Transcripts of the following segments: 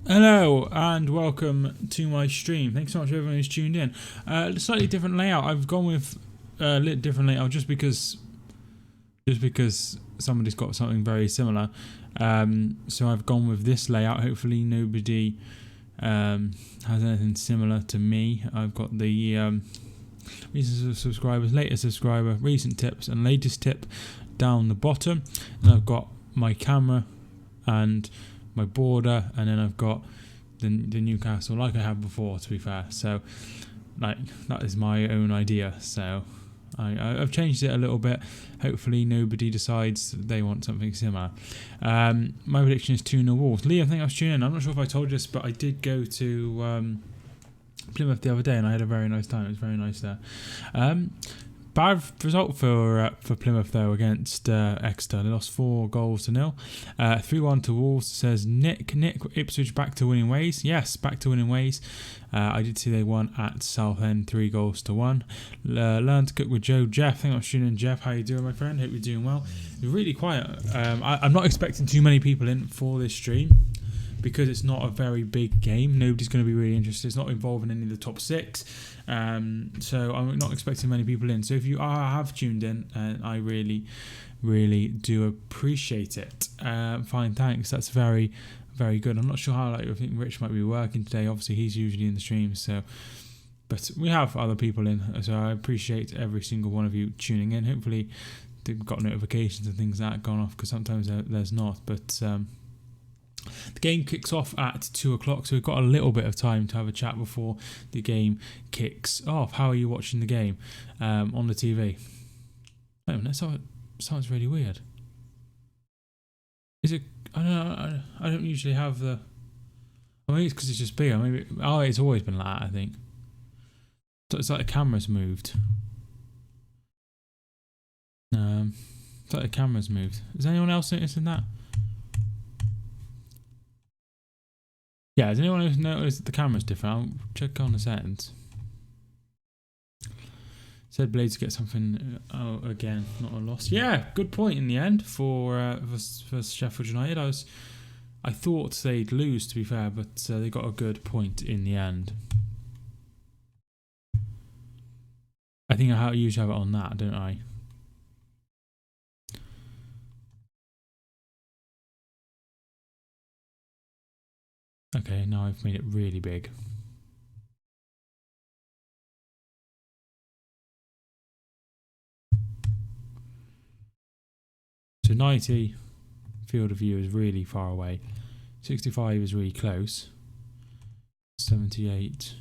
Hello and welcome to my stream. Thanks so much for everyone who's tuned in. Slightly different layout. I've gone with a little different layout just because somebody's got something very similar. So I've gone with this layout. Hopefully nobody has anything similar to me. I've got the recent subscribers, latest subscriber, recent tips, and latest tip down the bottom. And I've got my camera and my border, and then I've got the Newcastle like I have before, to be fair. So like that is my own idea, so I've changed it a little bit. Hopefully nobody decides they want something similar. My prediction is 2-0 Wolves. Lee, I think I was tuning in. I'm not sure if I told you this, but I did go to Plymouth the other day and I had a very nice time. It was very nice there. Bad result for Plymouth though against Exeter. They lost 4-0. 3-1 to Wolves. Says Nick Ipswich back to winning ways. Yes, back to winning ways. I did see they won at Southend 3-1. Learn to cook with Joe. Jeff, thank you for tuning in. Jeff, how you doing, my friend? Hope you're doing well. You're really quiet. I'm not expecting too many people in for this stream, because it's not a very big game. Nobody's going to be really interested. It's not involving any of the top 6. So I'm not expecting many people in. So if you have tuned in, I really, really do appreciate it. Fine, thanks. That's very, very good. I'm not sure how, I think Rich might be working today. Obviously, he's usually in the stream. So, but we have other people in. So I appreciate every single one of you tuning in. Hopefully, they've got notifications and things like that gone off, because sometimes there's not. But the game kicks off at 2 o'clock, so we've got a little bit of time to have a chat before the game kicks off. How are you watching the game on the TV? Oh, that sounds really weird. Is it? I don't usually have the. I mean, it's because it's just bigger. Maybe. Oh, it's always been like that, I think. So it's like the camera's moved. It's like the camera's moved. Is anyone else noticing that? Yeah, has anyone else noticed that the camera's different? I'll check on the settings. Said Blades get something again, not a loss. Yeah, good point in the end for Sheffield United. I thought they'd lose, to be fair, but they got a good point in the end. I think I usually have it on that, don't I? Okay, now I've made it really big. So 90 field of view is really far away. 65 is really close. 78.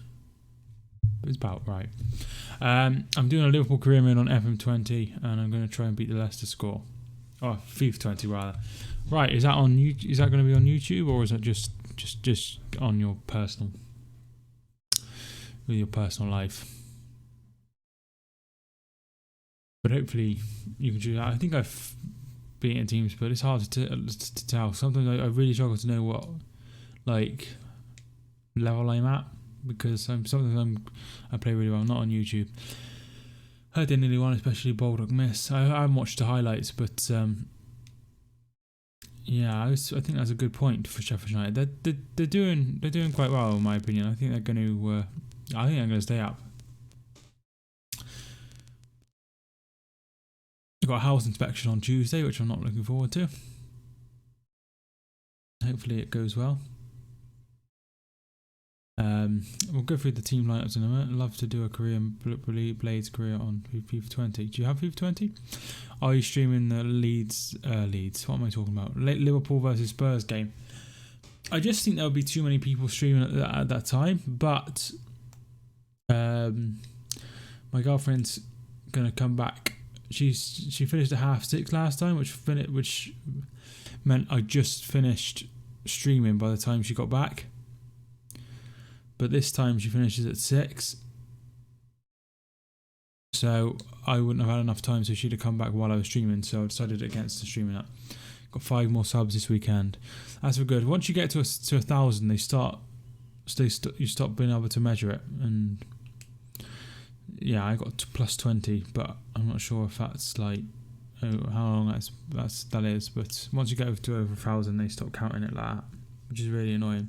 It's about right. I'm doing a Liverpool career mode on FM20, and I'm going to try and beat the Leicester score. Oh, FIFA 20 rather. Right, is that on? Is that going to be on YouTube, or is that just on your personal, with your personal life? But hopefully you can do that. I think I've beaten teams, but it's hard to tell. Sometimes I really struggle to know what level I'm at, because I play really well. Not on YouTube. I did nearly one, especially Baldock miss. I haven't watched the highlights, but yeah, I think that's a good point for Sheffield United. They're doing quite well, in my opinion. I think they're going to. I think they're going to stay up. I've got a house inspection on Tuesday, which I'm not looking forward to. Hopefully it goes well. We'll go through the team lineups in a minute. I'd love to do a Blades career on FIFA 20. Do you have FIFA 20? Are you streaming the Leeds? What am I talking about? Liverpool versus Spurs game. I just think there would be too many people streaming at that time. But my girlfriend's gonna come back. She finished at 6:30 last time, which meant I just finished streaming by the time she got back. But this time she finishes at 6. So I wouldn't have had enough time, so she'd have come back while I was streaming. So I decided against the streaming that. Got 5 more subs this weekend. That's for good. Once you get to 1,000, you stop being able to measure it. And yeah, I got plus 20, but I'm not sure if that's how long that is. But once you get to over 1,000, they stop counting it like that, which is really annoying.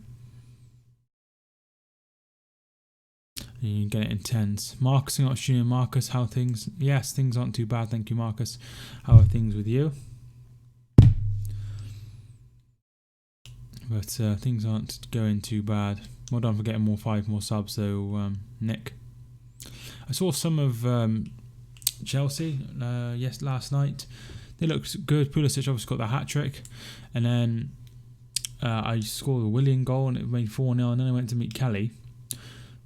You get it in tens. Marcus, not tuning in. Marcus, how things? Yes, things aren't too bad, thank you, Marcus. How are things with you? But things aren't going too bad. Well done for getting 5 more subs though, Nick. I saw some of Chelsea last night. They looked good. Pulisic obviously got the hat-trick. And then I scored a Willian goal and it made 4-0. And then I went to meet Kelly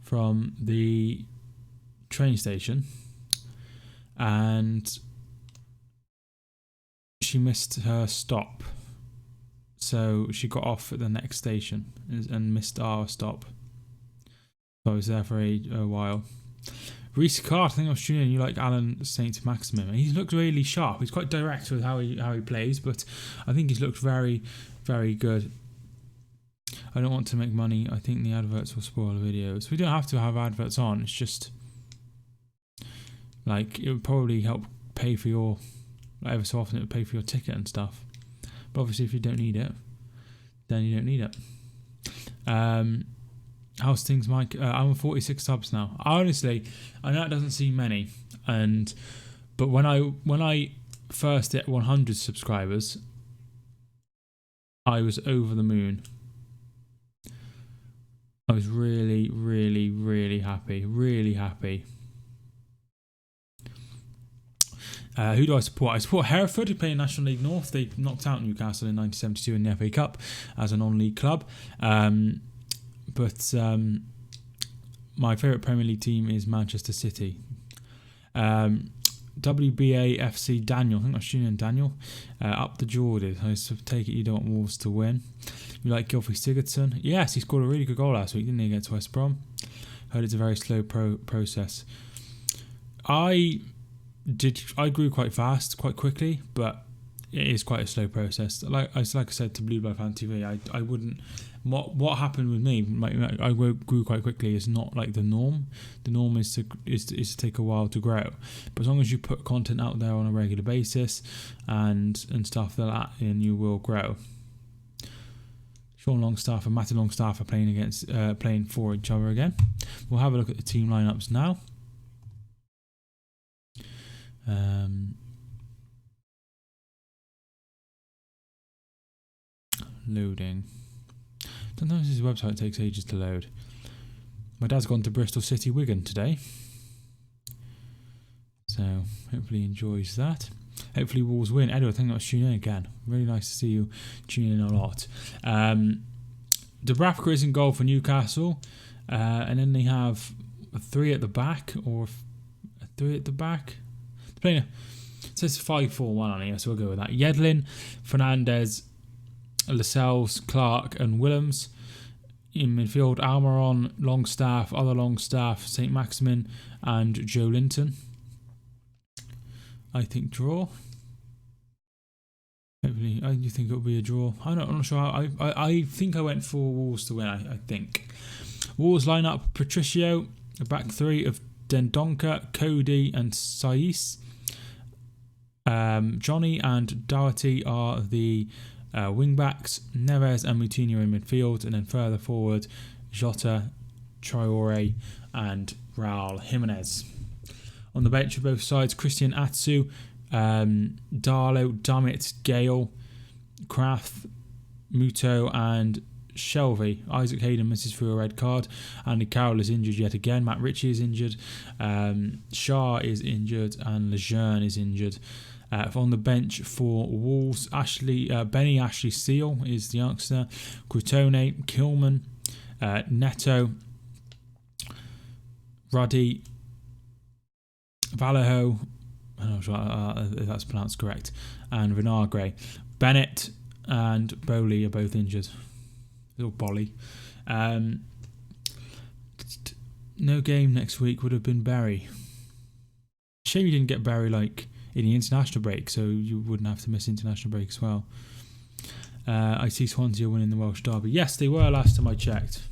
from the train station. And she missed her stop. So she got off at the next station and missed our stop. So I was there for a while. Reese Card, I think I was tuning in. You like Alan St. Maximin. He looked really sharp. He's quite direct with how he plays, but I think he's looked very, very good. I don't want to make money. I think the adverts will spoil the videos. We don't have to have adverts on. It's just like it would probably help pay for your, ever so often it would pay for your ticket and stuff. But obviously if you don't need it, then you don't need it. How's things, Mike? I'm on 46 subs now. Honestly, I know it doesn't seem many, but when I first hit 100 subscribers, I was over the moon. I was really, really, really happy. Really happy. Who do I support? I support Hereford, who play in National League North. They knocked out Newcastle in 1972 in the FA Cup as a non-league club. But my favourite Premier League team is Manchester City. WBA FC Daniel, I think that's tuning in Daniel. Up the Jordan. I take it you don't want Wolves to win. You like Gylfi Sigurdsson? Yes, he scored a really good goal last week, didn't he, against West Brom? Heard it's a very slow process. I grew quite fast, quite quickly, but it is quite a slow process. Like I said to Blue Blood Fan TV, I wouldn't. What happened with me? I grew quite quickly. Is not like the norm. The norm is to take a while to grow. But as long as you put content out there on a regular basis and stuff like that, then you will grow. Sean Longstaff and Matty Longstaff are playing for each other again. We'll have a look at the team lineups now. Loading. Sometimes his website takes ages to load. My dad's gone to Bristol City Wigan today, so hopefully he enjoys that. Hopefully Wolves win. Edward, thank you for tuning in again. Really nice to see you tuning in a lot. Dubravka is in goal for Newcastle, and then they have a 3 at the back, or a 3 at the back. It says 5-4-1 on here, so we'll go with that. Yedlin, Fernandez, Lascelles, Clark and Willems. In midfield, Almiron, Longstaff, other Longstaff, St. Maximin and Joe Linton. I think draw. Hopefully, you think it'll be a draw. I'm not sure. I think I went for Wolves to win, I think. Wolves line up Patricio, a back 3 of Dendonka, Cody and Saiz. Johnny and Doherty are the wing backs. Neves and Moutinho in midfield, and then further forward Jota, Traore and Raul Jimenez. On the bench for both sides, Christian Atsu, Darlow, Dummett, Gale, Kraft, Muto and Shelby. Isaac Hayden misses through a red card. Andy Carroll is injured yet again. Matt Ritchie is injured. Shah is injured and Lejeune is injured. On the bench for Wolves, Benny Ashley Steele is the youngster. Crotone, Kilman, Neto, Ruddy, Vallejo, I'm not sure if that's pronounced correct, and Vinagre. Bennett and Bowley are both injured. Little Bolly. No game next week would have been Barry. Shame you didn't get Barry in the international break, so you wouldn't have to miss international break as well. I see Swansea winning the Welsh Derby. Yes, they were last time I checked.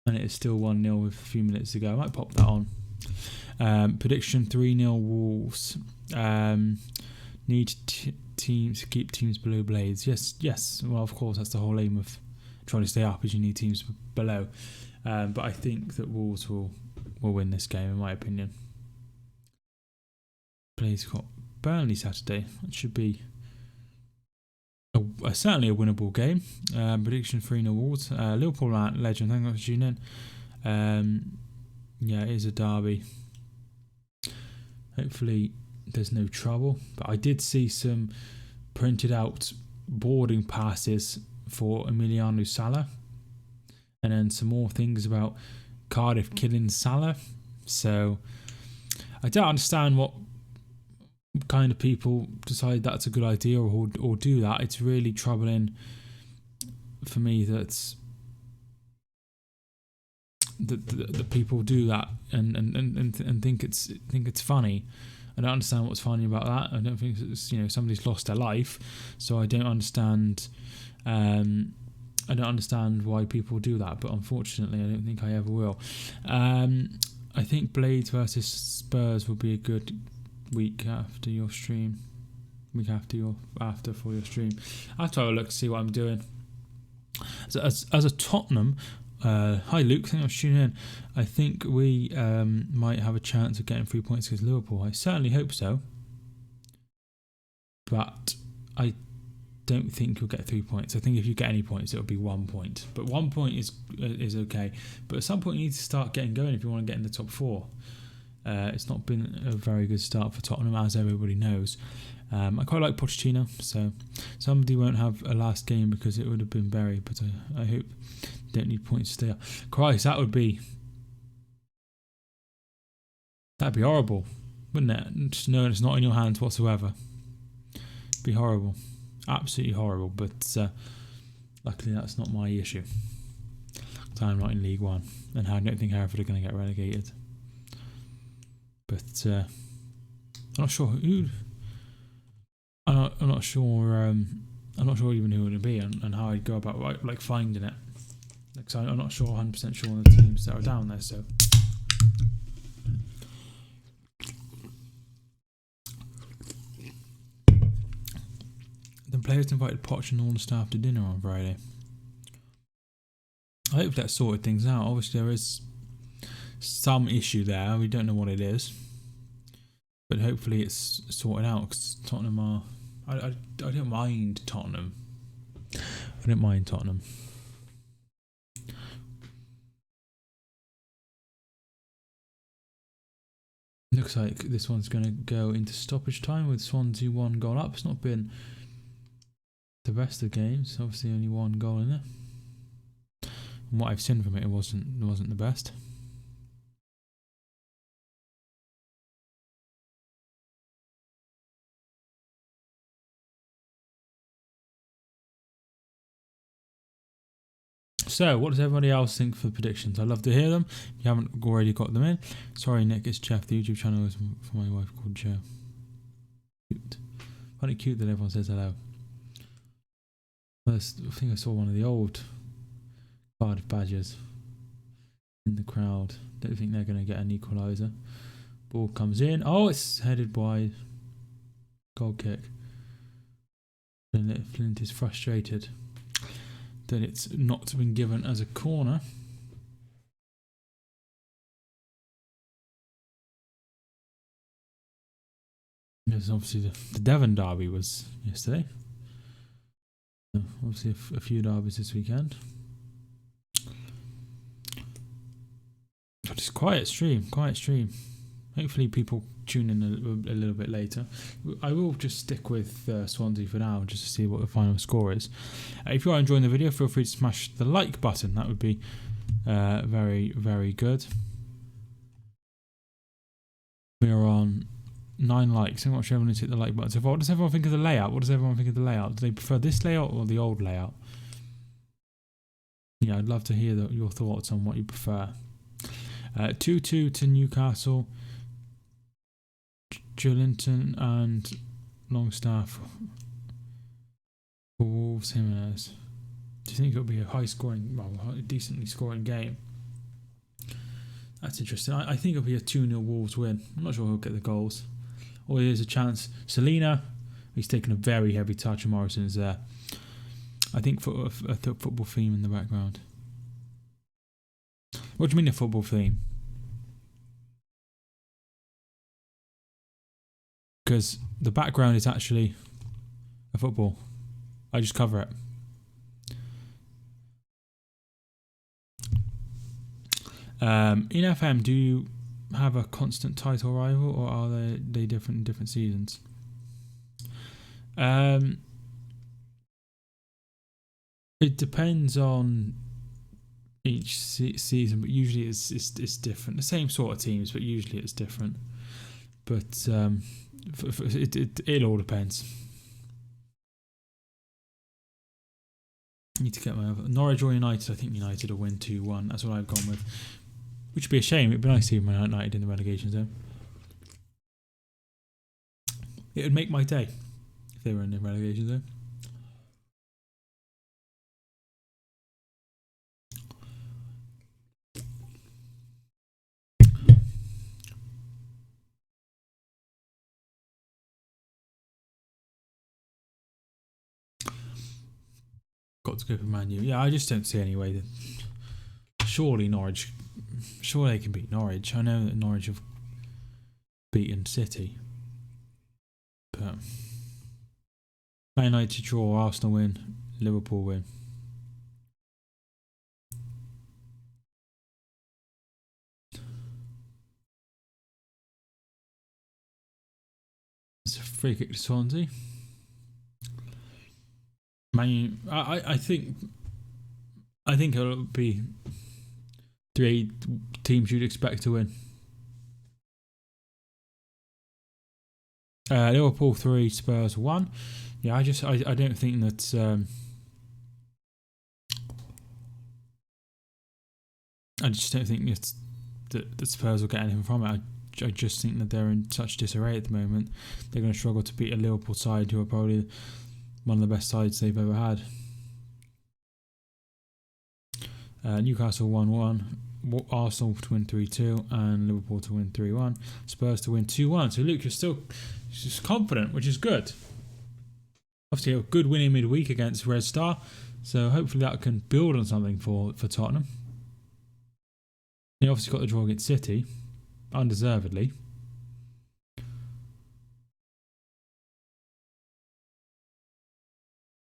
And it is still 1-0 with a few minutes to go. I might pop that on. Prediction 3-0 Wolves. Need teams to keep teams below Blades. Yes. Well, of course, that's the whole aim of trying to stay up as you need teams below. But I think that Wolves will win this game, in my opinion. Blade's got Burnley Saturday. That should be certainly a winnable game. Prediction 3-0 Wolves. Liverpool legend, thank you for tuning in. Yeah, it is a derby. Hopefully there's no trouble. But I did see some printed out boarding passes for Emiliano Sala. And then some more things about Cardiff killing Salah. So I don't understand what kind of people decide that's a good idea or do that. It's really troubling for me that people do that and think it's funny. I don't understand what's funny about that. I don't think it's, somebody's lost their life, so I don't understand. I don't understand why people do that, but unfortunately, I don't think I ever will. I think Blades versus Spurs will be a good week after your stream. After for your stream. I have to have a look to see what I'm doing. So as a Tottenham, hi Luke, thank you for tuning in. I think we might have a chance of getting 3 points against Liverpool. I certainly hope so. But I don't think you'll get 3 points. I think if you get any points, it'll be 1 point. But 1 point is okay. But at some point, you need to start getting going if you want to get in the top 4. It's not been a very good start for Tottenham, as everybody knows. I quite like Pochettino, so somebody won't have a last game because it would have been buried. But I hope they don't need points to stay up. Christ, that'd be horrible, wouldn't it? Just knowing it's not in your hands whatsoever. It'd be horrible. Absolutely horrible, but luckily that's not my issue. I'm not in League One, and I don't think Hereford are going to get relegated. But I'm not sure who. I'm not sure. I'm not sure even who it would be and how I'd go about like finding it. So I'm not sure 100% sure on the teams that are down there. So. The players invited Poch and all the staff to dinner on Friday. I hope that sorted things out. Obviously, there is some issue there. We don't know what it is, but hopefully it's sorted out. Because Tottenham are. I don't mind Tottenham. I don't mind Tottenham. Looks like this one's going to go into stoppage time with Swansea 1 goal up. It's not been the best of games. Obviously, only 1 goal in there. From what I've seen from it, it wasn't the best. So, what does everybody else think for the predictions? I'd love to hear them. If you haven't already got them in. Sorry, Nick, it's Jeff. The YouTube channel is for my wife called Jo. Cute. Funny cute that everyone says hello. I think I saw one of the old Cardiff Badgers in the crowd. Don't think they're going to get an equaliser. Ball comes in. Oh, it's headed wide. Goal kick. Flint is frustrated that it's not been given as a corner. Yes, obviously the Devon derby was yesterday. So obviously a few derbies this weekend. Just quiet stream. Hopefully people tune in a little bit later. I will just stick with Swansea for now, just to see what the final score is. If you are enjoying the video, feel free to smash the like button. That would be very, very good. We are on 9 likes. I'm not sure everyone needs to hit the like button. So what does everyone think of the layout? Do they prefer this layout or the old layout? Yeah, I'd love to hear your thoughts on what you prefer. 2-2 to Newcastle. Jolinton and Longstaff for Wolves. Jimenez. Do you think it'll be a decently scoring game? That's interesting. I think it'll be a 2-0 Wolves win. I'm not sure who'll get the goals. Or there's a chance. Selena, he's taken a very heavy touch and Morrison's there. I think for a football theme in the background. What do you mean a football theme? Because the background is actually a football. I just cover it. In FM, do you have a constant title rival, or are they different in different seasons? It depends on each season, but usually it's different. The same sort of teams, but usually it's different. But it all depends. I need to get my other Norwich or United. I think United will win 2-1. That's what I've gone with. Which would be a shame. It'd be nice to see United in the relegation zone. It would make my day if they were in the relegation zone. Got to go for Man U. Yeah, I just don't see any way that. Surely Norwich. Sure they can beat Norwich. I know that Norwich have beaten City. But Man United draw, Arsenal win, Liverpool win. It's a free kick to Swansea. I think it'll be 3 teams you'd expect to win. Liverpool 3, Spurs 1. Yeah, I don't think that. I just don't think that Spurs will get anything from it. I just think that they're in such disarray at the moment. They're going to struggle to beat a Liverpool side who are probably one of the best sides they've ever had. Newcastle 1-1, Arsenal to win 3-2, and Liverpool to win 3-1. Spurs to win 2-1. So Luke, you're still just confident, which is good. Obviously, a good winning midweek against Red Star, so hopefully that can build on something for Tottenham. They obviously got the draw against City, undeservedly.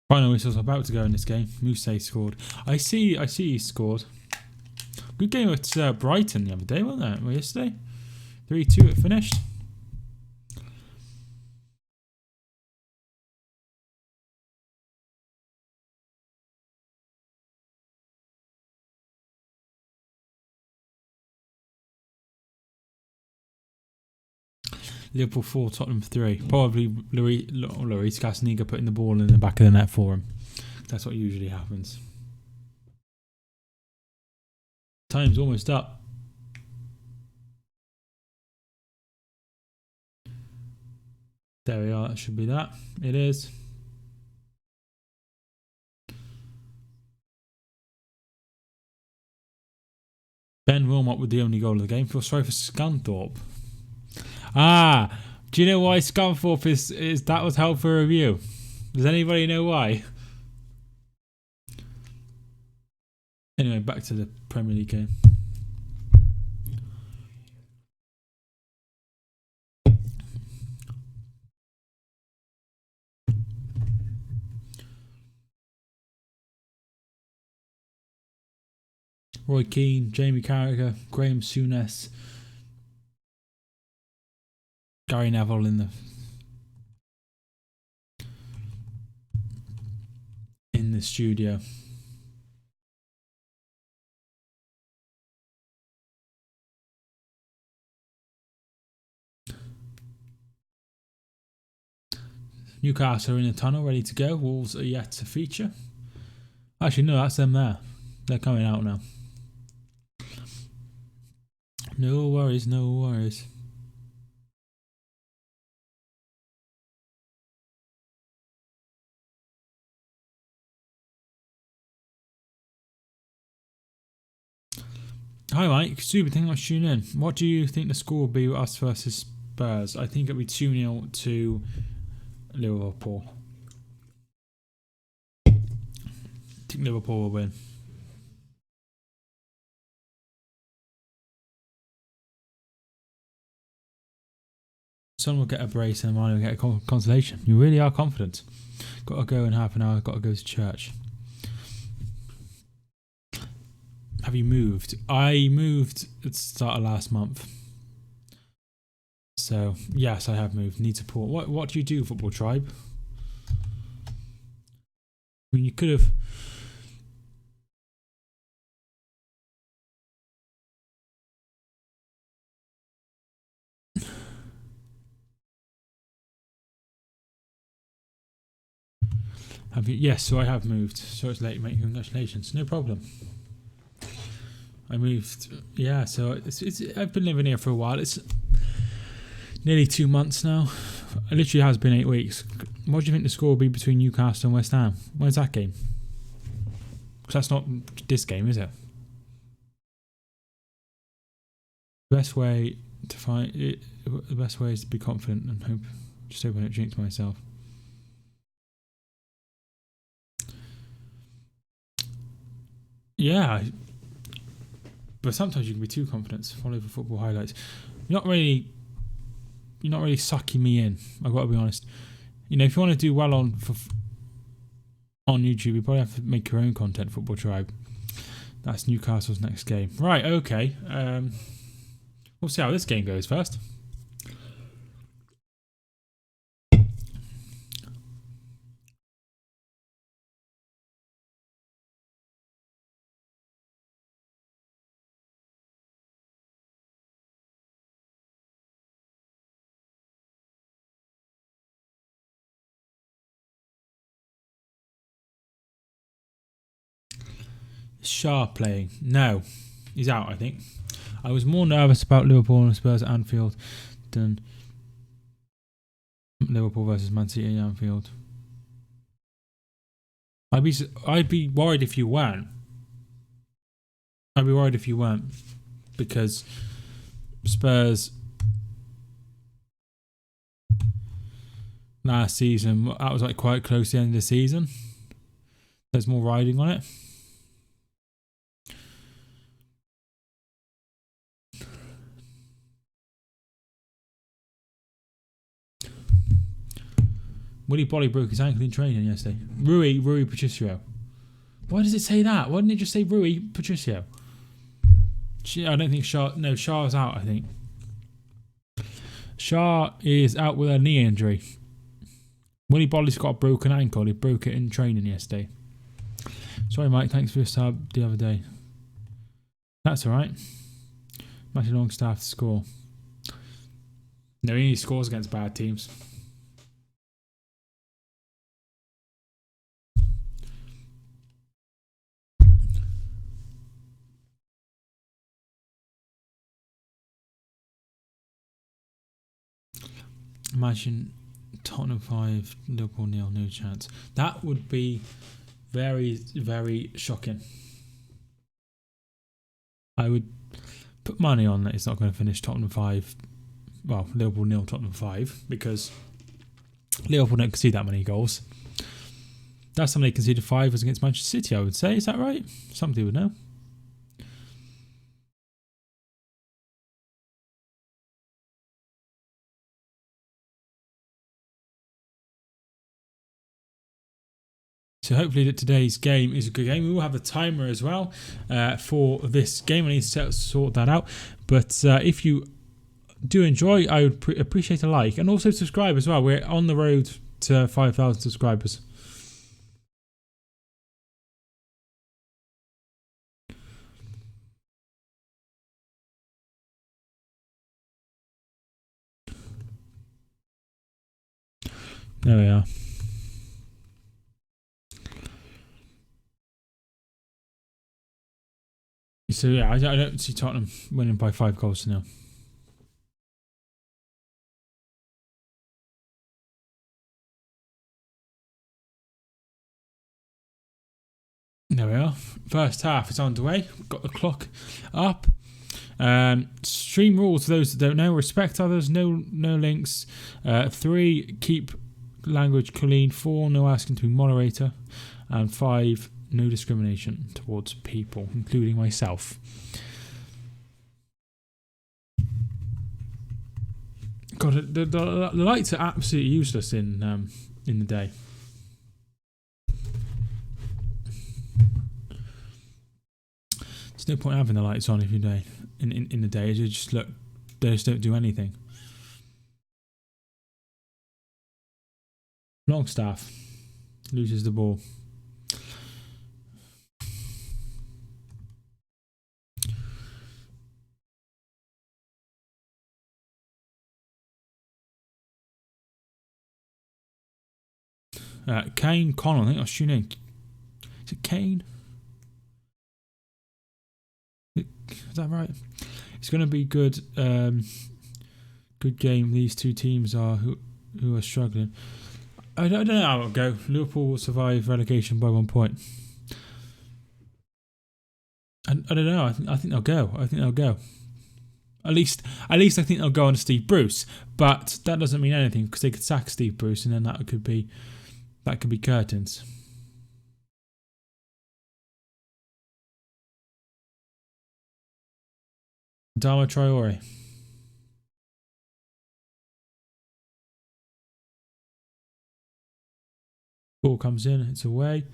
Final whistles are about to go in this game. Mousse scored. I see he scored. Good game at Brighton the other day, wasn't it? Well, yesterday? 3-2 it finished. Liverpool 4, Tottenham 3. Probably Lloris Casaniga putting the ball in the back of the net for him. That's what usually happens. Time's almost up. There we are. That should be that. It is. Ben Wilmot with the only goal of the game. Feel sorry for Scunthorpe. Do you know why Scunthorpe is that was held for review? Does anybody know why? Anyway, back to the Premier League game. Roy Keane, Jamie Carragher, Graham Souness, Gary Neville in the studio. Newcastle are in the tunnel, ready to go. Wolves are yet to feature. Actually, no, that's them there. They're coming out now. No worries, no worries. Hi Mike, super, thank you much for tuning in. What do you think the score will be with us versus Spurs? I think it'll be 2-0 to Liverpool. think Liverpool will win. Son will get a brace and mine will get a consolation. You really are confident. Got to go in half an hour. Got to go to church. Have you moved? I moved at the start of last month. So, yes, I have moved. Need support. What do you do, Football Tribe? I mean, you could have... Have you? Yes, so I have moved. So it's late, mate. Congratulations. No problem. I moved. Yeah, so I've been living here for a while. It's nearly 2 months now. It literally has been 8 weeks. What do you think the score will be between Newcastle and West Ham? When's that game? Because that's not this game, is it? The best way to find it. The best way is to be confident and hope. Just hope I don't jinx myself. Yeah, but sometimes you can be too confident. Follow the football highlights. You're not really sucking me in. I've got to be honest. You know, if you want to do well on YouTube, you probably have to make your own content. Football Tribe. That's Newcastle's next game. Right. Okay. We'll see how this game goes first. Shaw playing? No, he's out. I think. I was more nervous about Liverpool and Spurs at Anfield than Liverpool versus Man City at Anfield. I'd be worried if you weren't. I'd be worried if you weren't, because Spurs last season, that was like quite close to the end of the season. There's more riding on it. Willy Bolly broke his ankle in training yesterday. Rui Patricio. Why does it say that? Why didn't it just say Rui Patricio? I don't think Shaw... No, Shaw's out, I think. Shaw is out with a knee injury. Willy Bolly's got a broken ankle. He broke it in training yesterday. Sorry, Mike. Thanks for your sub the other day. That's all right. Watchalong staff to score. No, he scores against bad teams. Imagine Tottenham 5, Liverpool 0, no chance. That would be very, very shocking. I would put money on that it's not going to finish Tottenham 5, well, Liverpool 0, Tottenham 5, because Liverpool don't concede that many goals. Last time they conceded 5 was against Manchester City, I would say. Is that right? Somebody would know. So hopefully that today's game is a good game. We will have a timer as well for this game. I need to sort that out. But if you do enjoy, I would appreciate a like. And also subscribe as well. We're on the road to 5,000 subscribers. There we are. So yeah, I don't see Tottenham winning by 5 goals to 0. There we are. First half is underway. Got the clock up. Stream rules for those that don't know: respect others, no links. 3, keep language clean. 4, no asking to be moderator, and 5, no discrimination towards people, including myself. God, the lights are absolutely useless in the day. There's no point having the lights on if you day in the day. They just don't do anything. Longstaff loses the ball. Kane Connell, I think that's your name. Is it Kane? Is that right? It's going to be good. Good game. These two teams are who are struggling. I don't know how it'll go. Liverpool will survive relegation by 1 point. I don't know. I think they'll go. At least I think they'll go on to Steve Bruce. But that doesn't mean anything because they could sack Steve Bruce and then that could be curtains. Dama Traore. Ball comes in, it's away.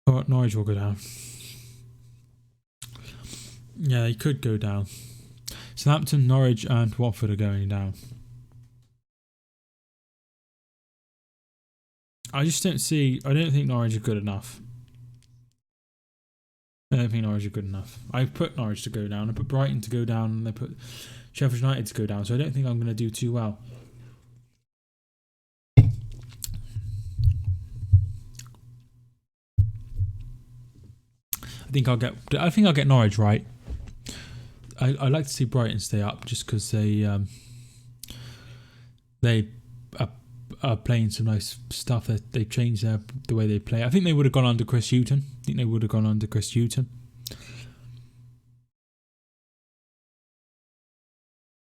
Oh, Norwich will go down. Yeah, they could go down. Southampton, Norwich and Watford are going down. I don't think Norwich are good enough. I put Norwich to go down, I put Brighton to go down, and I put Sheffield United to go down, so I don't think I'm going to do too well. I think I'll get Norwich right. I like to see Brighton stay up just because they are playing some nice stuff. They've changed the way they play. I think they would have gone under Chris Hughton.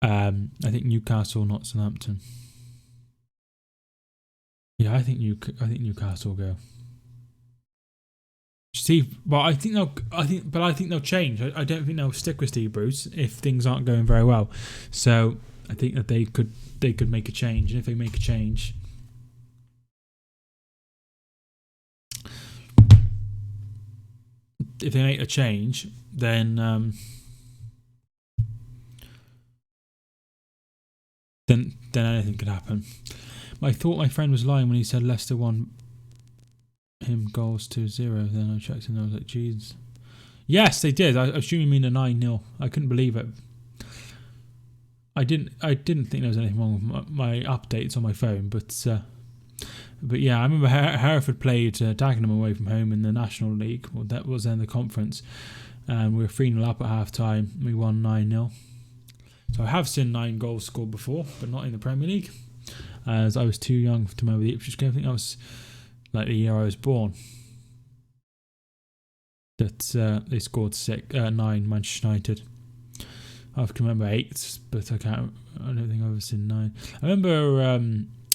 I think Newcastle, not Southampton. Yeah, I think Newcastle will go. Steve, well, I think they'll change. I don't think they'll stick with Steve Bruce if things aren't going very well. So I think that they could make a change, and if they make a change, then anything could happen. I thought my friend was lying when he said Leicester won him goals 2-0. Then I checked and I was like, jeez. Yes, they did. I assume you mean a 9-0. I couldn't believe it. I didn't think there was anything wrong with my updates on my phone, but yeah, I remember Hereford played Dagenham away from home in the National League. Well, that was then the conference, and we were 3-0 up at half time. We won 9-0. So I have seen 9 goals scored before, but not in the Premier League, as I was too young to remember the Ipswich game. I think that was like the year I was born. That they scored 9, Manchester United. I can remember 8, but I don't think I've ever seen 9. I remember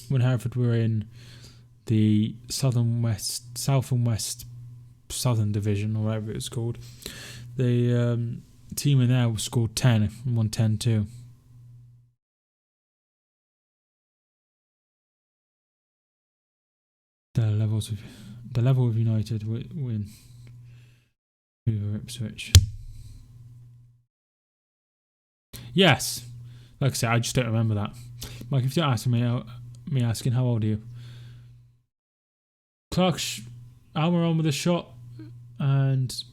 when Hereford were in the South and West Southern Division, or whatever it was called. The team in there scored 10 and won 10-2. The level of United win over Ipswich. Yes, like I said, I just don't remember that. Mike, if you're asking me asking how old are you? Clark Almiron with a shot, and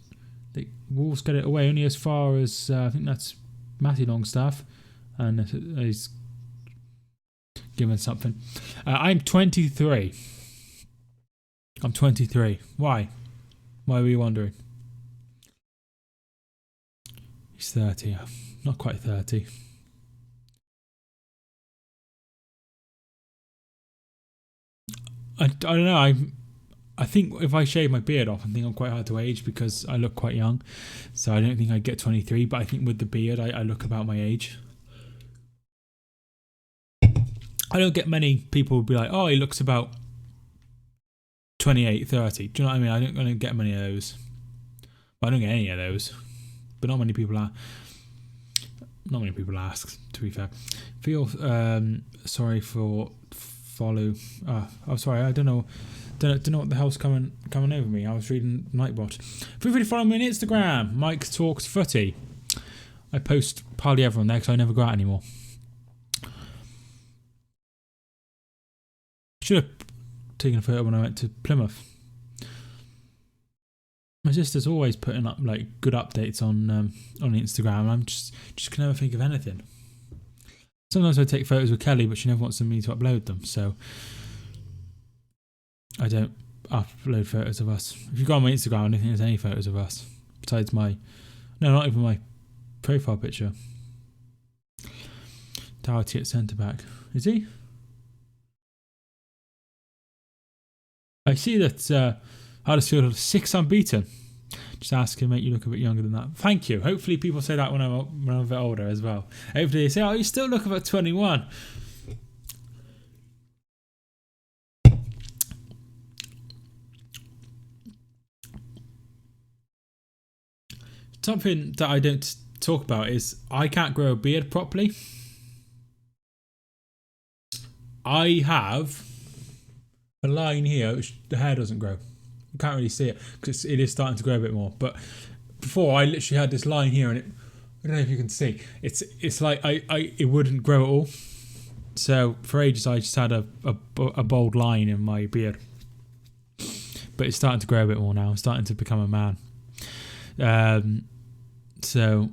the Wolves get it away only as far as I think that's Matty Longstaff, and he's given something. I'm 23. I'm 23. Why? Why were you wondering? He's 30. Not quite 30. I don't know. I think if I shave my beard off, I think I'm quite hard to age because I look quite young. So I don't think I'd get 23, but I think with the beard, I look about my age. I don't get many people who be like, oh, he looks about 28, 30. Do you know what I mean? I don't get many of those. Well, I don't get any of those. But not many people are. Not many people ask, to be fair. Feel sorry for follow. Oh, sorry. I don't know what the hell's coming over me. I was reading Nightbot. Feel free to follow me on Instagram. Mike Talks Footy. I post hardly ever on there because I never go out anymore. Should have taken a photo when I went to Plymouth. My sister's always putting up like good updates on Instagram. I'm just can never think of anything. Sometimes I take photos with Kelly, but she never wants me to upload them, so I don't upload photos of us. If you go on my Instagram, I don't think there's any photos of us besides not even my profile picture. Doherty at centre back, is he? I see that Huddersfield are 6 unbeaten. Just asking, make you look a bit younger than that. Thank you. Hopefully people say that when I'm a bit older as well. Hopefully they say, oh, you still look about 21. Something that I don't talk about is I can't grow a beard properly. I have a line here which the hair doesn't grow. You can't really see it because it is starting to grow a bit more. But before I literally had this line here, and I don't know if you can see. It's like it wouldn't grow at all. So for ages I just had a bold line in my beard, but it's starting to grow a bit more now. I'm starting to become a man. So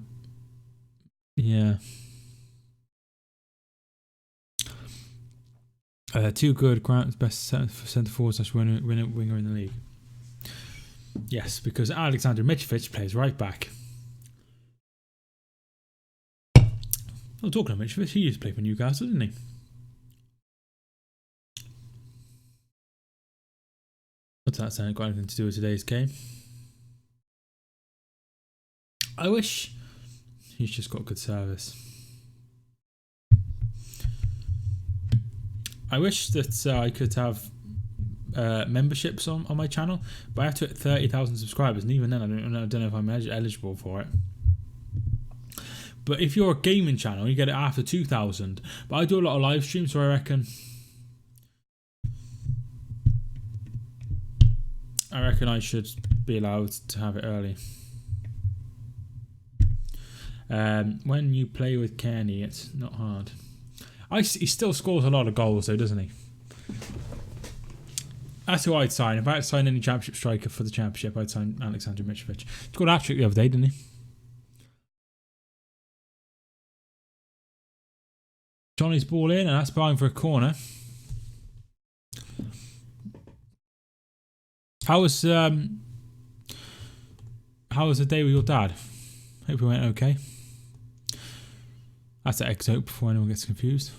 yeah. Two good Grant's best centre forward / winger in the league. Yes, because Alexander Mitrovic plays right back. Oh, talking of Mitrovic, he used to play for Newcastle, didn't he? What's that saying? Got anything to do with today's game? I wish he's just got good service. I wish that I could have memberships on my channel, but I have to hit 30,000 subscribers, and even then I don't know if I'm eligible for it. But if you're a gaming channel, you get it after 2,000. But I do a lot of live streams, so I reckon I should be allowed to have it early. When you play with Kenny, it's not hard. He still scores a lot of goals though, doesn't he? That's who I'd sign. If I had to sign any championship striker for the championship, I'd sign Alexander Mitrovic. He scored a hat-trick the other day, didn't he? Johnny's ball in, and that's behind for a corner. How was the day with your dad? Hope it went okay. That's an excerpt before anyone gets confused.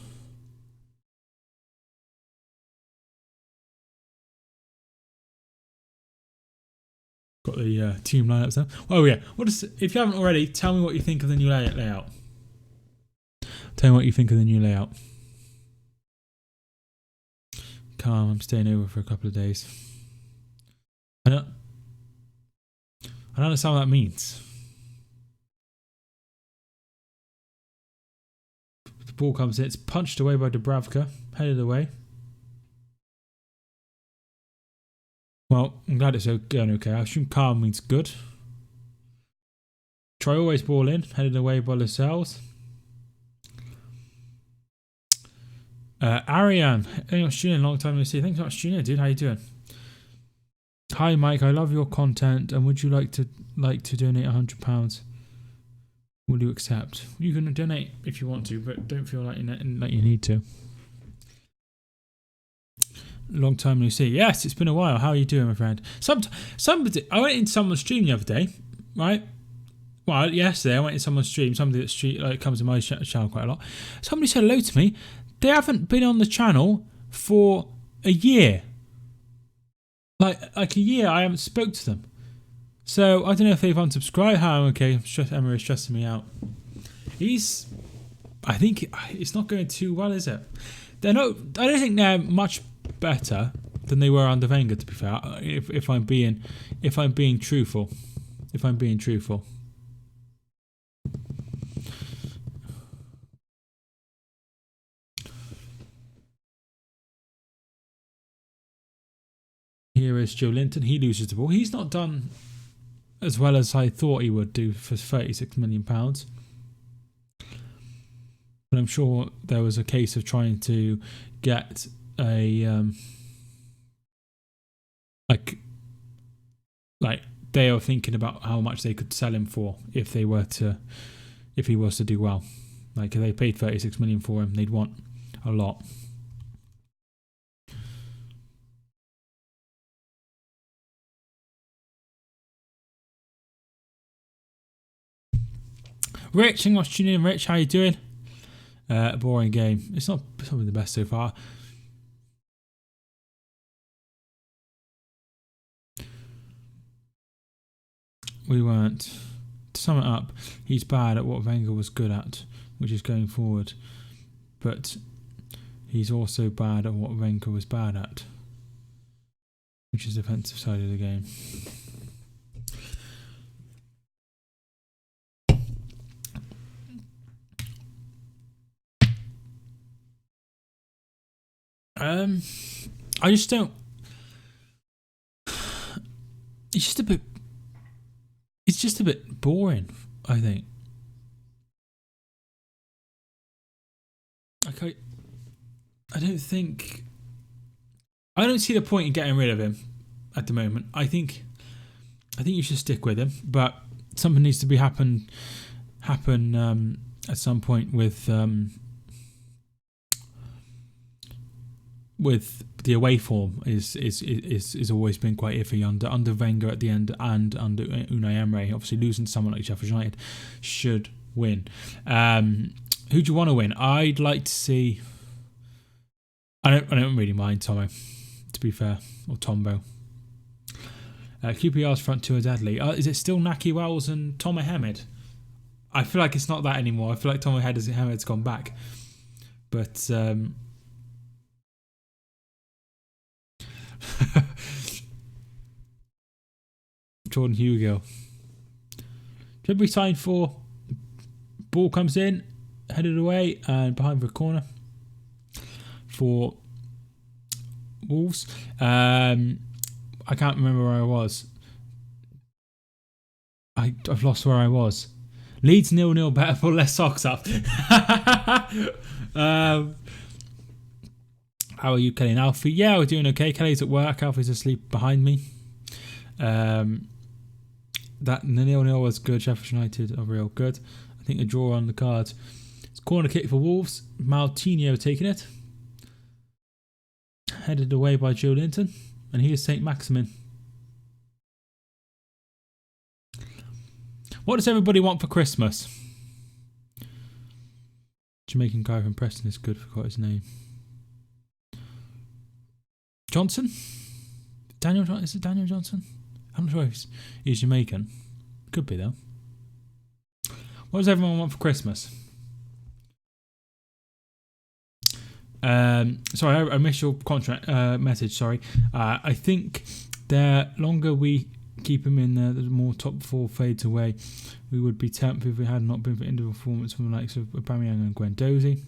Got the team lineups now. Oh yeah, if you haven't already, tell me what you think of the new layout. Tell me what you think of the new layout. Calm, I'm staying over for a couple of days. I don't understand what that means. The ball comes in, it's punched away by Dubravka, headed away. Well, I'm glad it's going okay. I assume calm means good. Try always ball in, headed away by Lascelles. Ariane, hey, Australian, long time no see. Thanks so much, Junior, dude. How you doing? Hi, Mike. I love your content, and would you like to donate £100? Will you accept? You can donate if you want to, but don't feel like you need to. Long time no see. Yes, it's been a while. How are you doing, my friend? Somebody, I went into someone's stream the other day, right? Well, yesterday I went into someone's stream. Somebody that comes to my channel quite a lot. Somebody said hello to me. They haven't been on the channel for a year. Like a year, I haven't spoke to them. So I don't know if they've unsubscribed. How okay? Emma is stressing me out. I think it's not going too well, is it? I don't think they're much better than they were under Wenger. To be fair, if I'm being truthful. Here is Joe Linton. He loses the ball. He's not done as well as I thought he would do for £36 million. But I'm sure there was a case of trying to get a like they are thinking about how much they could sell him for if he was to do well. Like if they paid 36 million for him, they'd want a lot. Rich, thanks for tuning in. Rich, how you doing? A boring game. It's not probably the best so far. We weren't. To sum it up, he's bad at what Wenger was good at, which is going forward. But he's also bad at what Wenger was bad at, which is the defensive side of the game. I just don't. It's just a bit boring, I think. Like I don't see the point in getting rid of him at the moment. I think you should stick with him, but something needs to be happen at some point with the away form is always been quite iffy under Wenger at the end and under Unai Emery. Obviously, losing to someone like Sheffield United should win. Who do you want to win? I'd like to see. I don't really mind Tomo, to be fair, or Tombo. QPR's front two are deadly. Is it still Naki Wells and Tomo Hemed? I feel like it's not that anymore. I feel like Tomo Hemed's gone back, but. Jordan Hugill. Should be signed for. Ball comes in, headed away, and behind for a corner for Wolves. I can't remember where I was. I've lost where I was. Leeds 0-0. Better pull less socks up. How are you, Kelly and Alfie? Yeah, we're doing okay. Kelly's at work. Alfie's asleep behind me. That 0-0 was good. Sheffield United are real good. I think a draw on the cards. It's corner kick for Wolves. Maltinho taking it. Headed away by Joe Linton. And here's St. Maximin. What does everybody want for Christmas? Jamaican guy from Preston is good. Forgot his name. Johnson? Daniel Johnson? Is it Daniel Johnson? I'm not sure if he's Jamaican. Could be though. What does everyone want for Christmas? Sorry, I missed your contract message. Sorry. I think the longer we keep him in there, the more top four fades away. We would be 10th if we had not been for individual performance from the likes of Aubameyang and Guendouzi.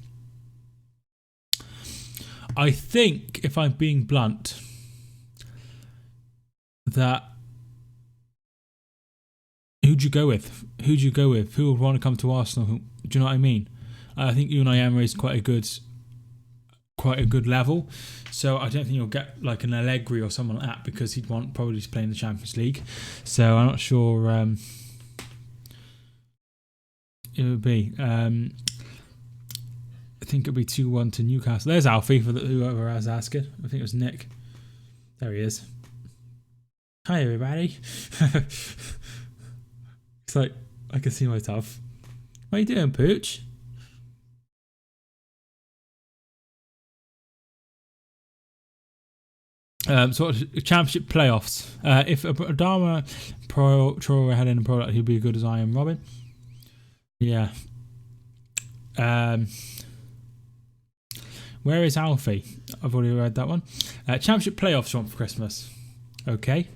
I think, if I'm being blunt, that who'd you go with? Who would want to come to Arsenal? Do you know what I mean? I think Unai Emery is quite a good level, so I don't think you'll get like an Allegri or someone like that because he'd want probably to play in the Champions League. So I'm not sure it would be. I think it'll be 2-1 to Newcastle. There's Alfie for whoever I was asking. I think it was Nick. There he is. Hi everybody. It's like I can see myself. What are you doing, Pooch? Sort of championship playoffs. If Adama Traore had in a product, he'd be as good as I am, Robin. Yeah. Where is Alfie? I've already read that one. Championship playoffs you want for Christmas. Okay.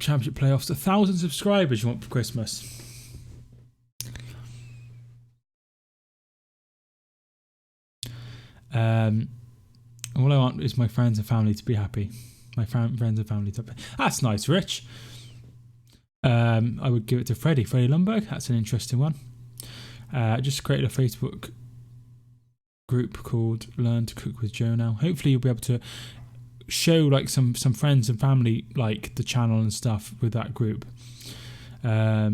Championship playoffs. 1,000 subscribers you want for Christmas. All I want is my friends and family to be happy. My friends and family to be happy. That's nice, Rich. I would give it to Freddie Lundberg. That's an interesting one. Just created a Facebook group called Learn to Cook with Joe now. Hopefully you'll be able to show like some friends and family like the channel and stuff with that group. I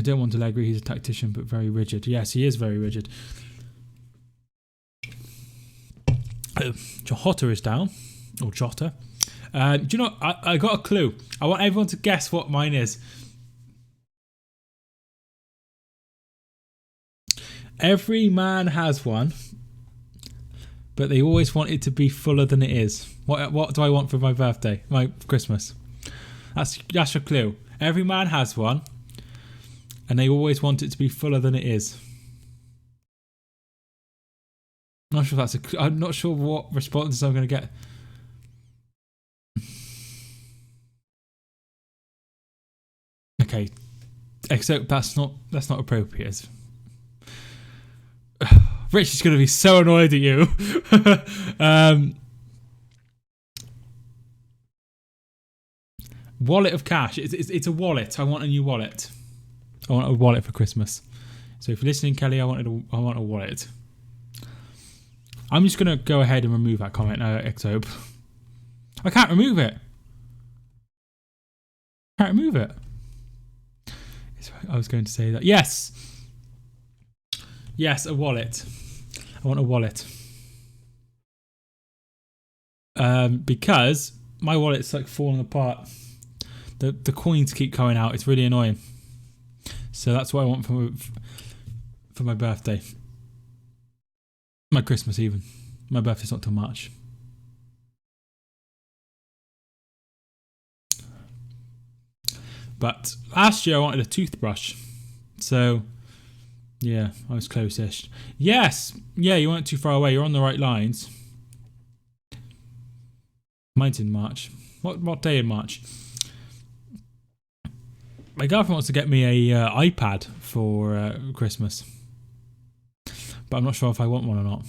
don't want Allegri. He's a tactician but very rigid. Yes, he is very rigid. Jota is down, or Jota. Do you know? I got a clue. I want everyone to guess what mine is. Every man has one, but they always want it to be fuller than it is. What do I want for my birthday, my Christmas? That's your clue. Every man has one, and they always want it to be fuller than it is. I'm not sure if that's I'm not sure what responses I'm going to get. Okay, except that's not appropriate. Rich is going to be so annoyed at you. Wallet of cash. It's a wallet. I want a new wallet. I want a wallet for Christmas. So if you're listening, Kelly, I want a wallet. I'm just going to go ahead and remove that comment now, Exobe. I can't remove it. I can't remove it. I was going to say that. Yes. Yes, a wallet. I want a wallet. Because my wallet's like falling apart. The coins keep coming out. It's really annoying. So that's what I want for my birthday. My Christmas even. My birthday's not till March. But last year I wanted a toothbrush. So, yeah, I was close-ish. Yes! Yeah, you weren't too far away. You're on the right lines. Mine's in March. What day in March? My girlfriend wants to get me a iPad for Christmas. But I'm not sure if I want one or not.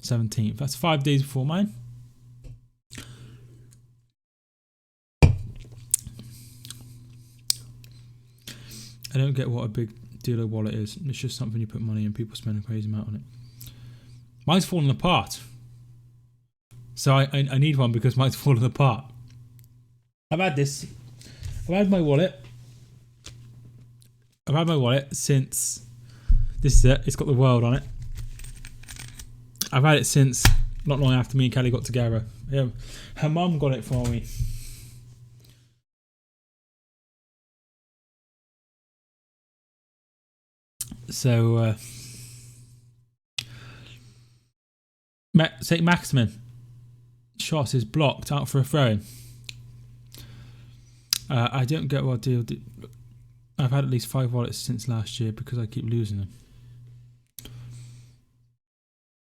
17th. That's 5 days before mine. I don't get what a big deal a wallet is. It's just something you put money in. People spend a crazy amount on it. Mine's falling apart. So I need one because mine's falling apart. I've had my wallet. I've had my wallet since... This is it. It's got the world on it. I've had it since not long after me and Kelly got together. Yeah, her mum got it for me. So, St. Maximin. Shot is blocked out for a throw. I don't get what deal. I've had at least 5 wallets since last year because I keep losing them.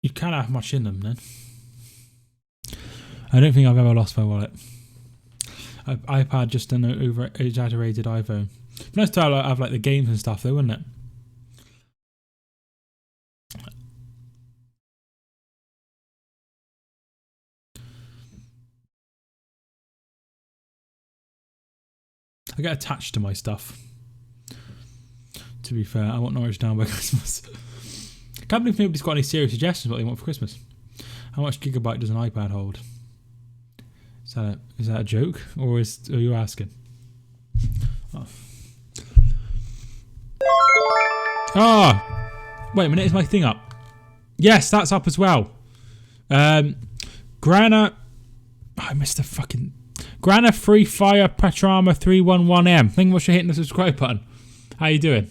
You can't have much in them then. I don't think I've ever lost my wallet. iPad just an over exaggerated iPhone. Nice to have like the games and stuff though, wouldn't it? I get attached to my stuff. To be fair, I want Norwich down by Christmas. I can't believe nobody's got any serious suggestions what they want for Christmas. How much gigabyte does an iPad hold? Is that a joke? Or are you asking? Oh. Wait a minute, is my thing up? Yes, that's up as well. Grana... I missed the fucking... Grana Free Fire Petrama 311M. Thank you much for hitting the subscribe button. How you doing?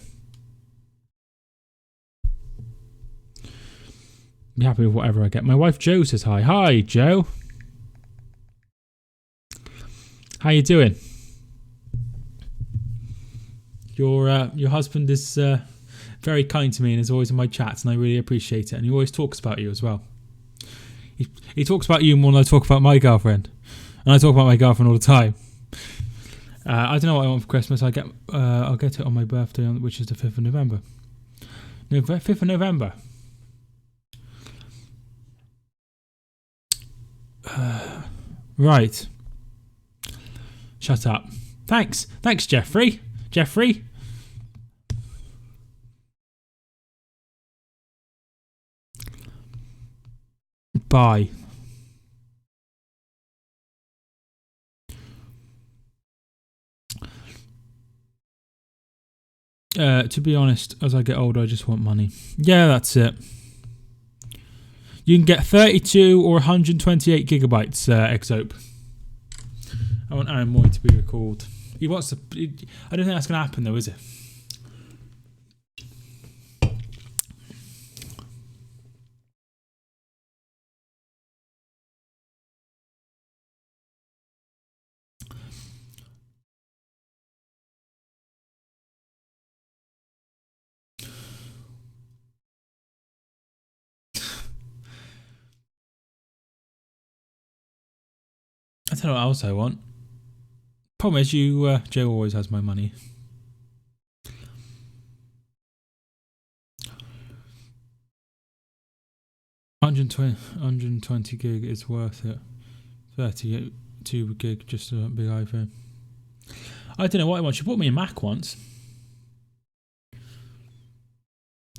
Be happy with whatever I get. My wife Jo says hi. Hi, Jo. How you doing? Your husband is very kind to me and is always in my chats, and I really appreciate it. And he always talks about you as well. He talks about you more than I talk about my girlfriend, and I talk about my girlfriend all the time. I don't know what I want for Christmas. I'll get it on my birthday, which is the 5th of November. No, 5th of November. Right. Shut up. Thanks, Jeffrey. Bye. To be honest, as I get older, I just want money. Yeah, that's it. You can get 32 or 128 gigabytes, Exope. I want Aaron Moy to be recalled. He wants to. I don't think that's going to happen, though, is it? I don't know what else I want. Problem is, Joe always has my money. $120 gig is worth it. 32 gig, just a big iPhone. I don't know what I want. She bought me a Mac once.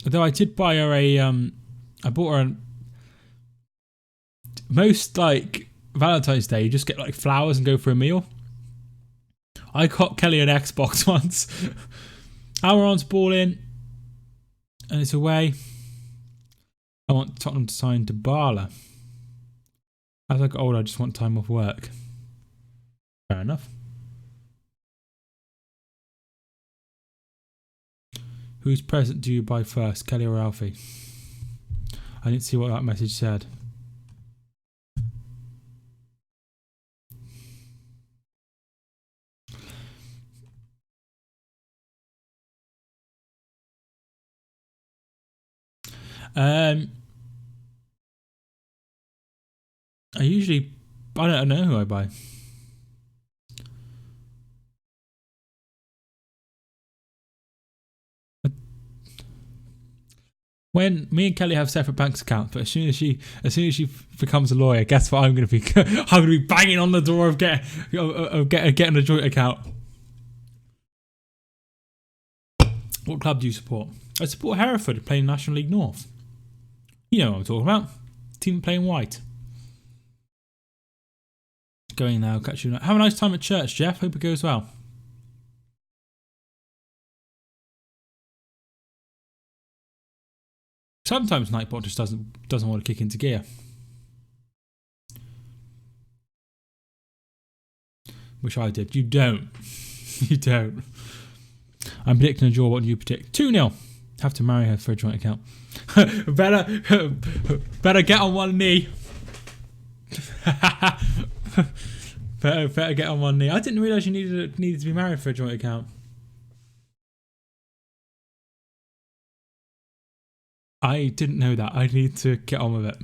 Though I did buy her I bought her most like Valentine's Day, you just get like flowers and go for a meal. I got Kelly an Xbox once. Almiron's ball in, and it's away. I want Tottenham to sign Dybala. As I get older, I just want time off work. Fair enough. Whose present do you buy first, Kelly or Alfie? I didn't see what that message said. I don't know who I buy. When me and Kelly have separate bank accounts, but as soon as she becomes a lawyer, guess what I'm going to be? I'm going to be banging on the door of getting a joint account. What club do you support? I support Hereford, playing National League North. You know what I'm talking about. Team playing white. Going now, catch you. Have a nice time at church, Jeff. Hope it goes well. Sometimes Nightbot just doesn't want to kick into gear. Wish I did. You don't. You don't. I'm predicting a draw. What do you predict? 2-0. Have to marry her for a joint account. better get on one knee. better get on one knee. I didn't realise you needed to be married for a joint account. I didn't know that. I need to get on with it.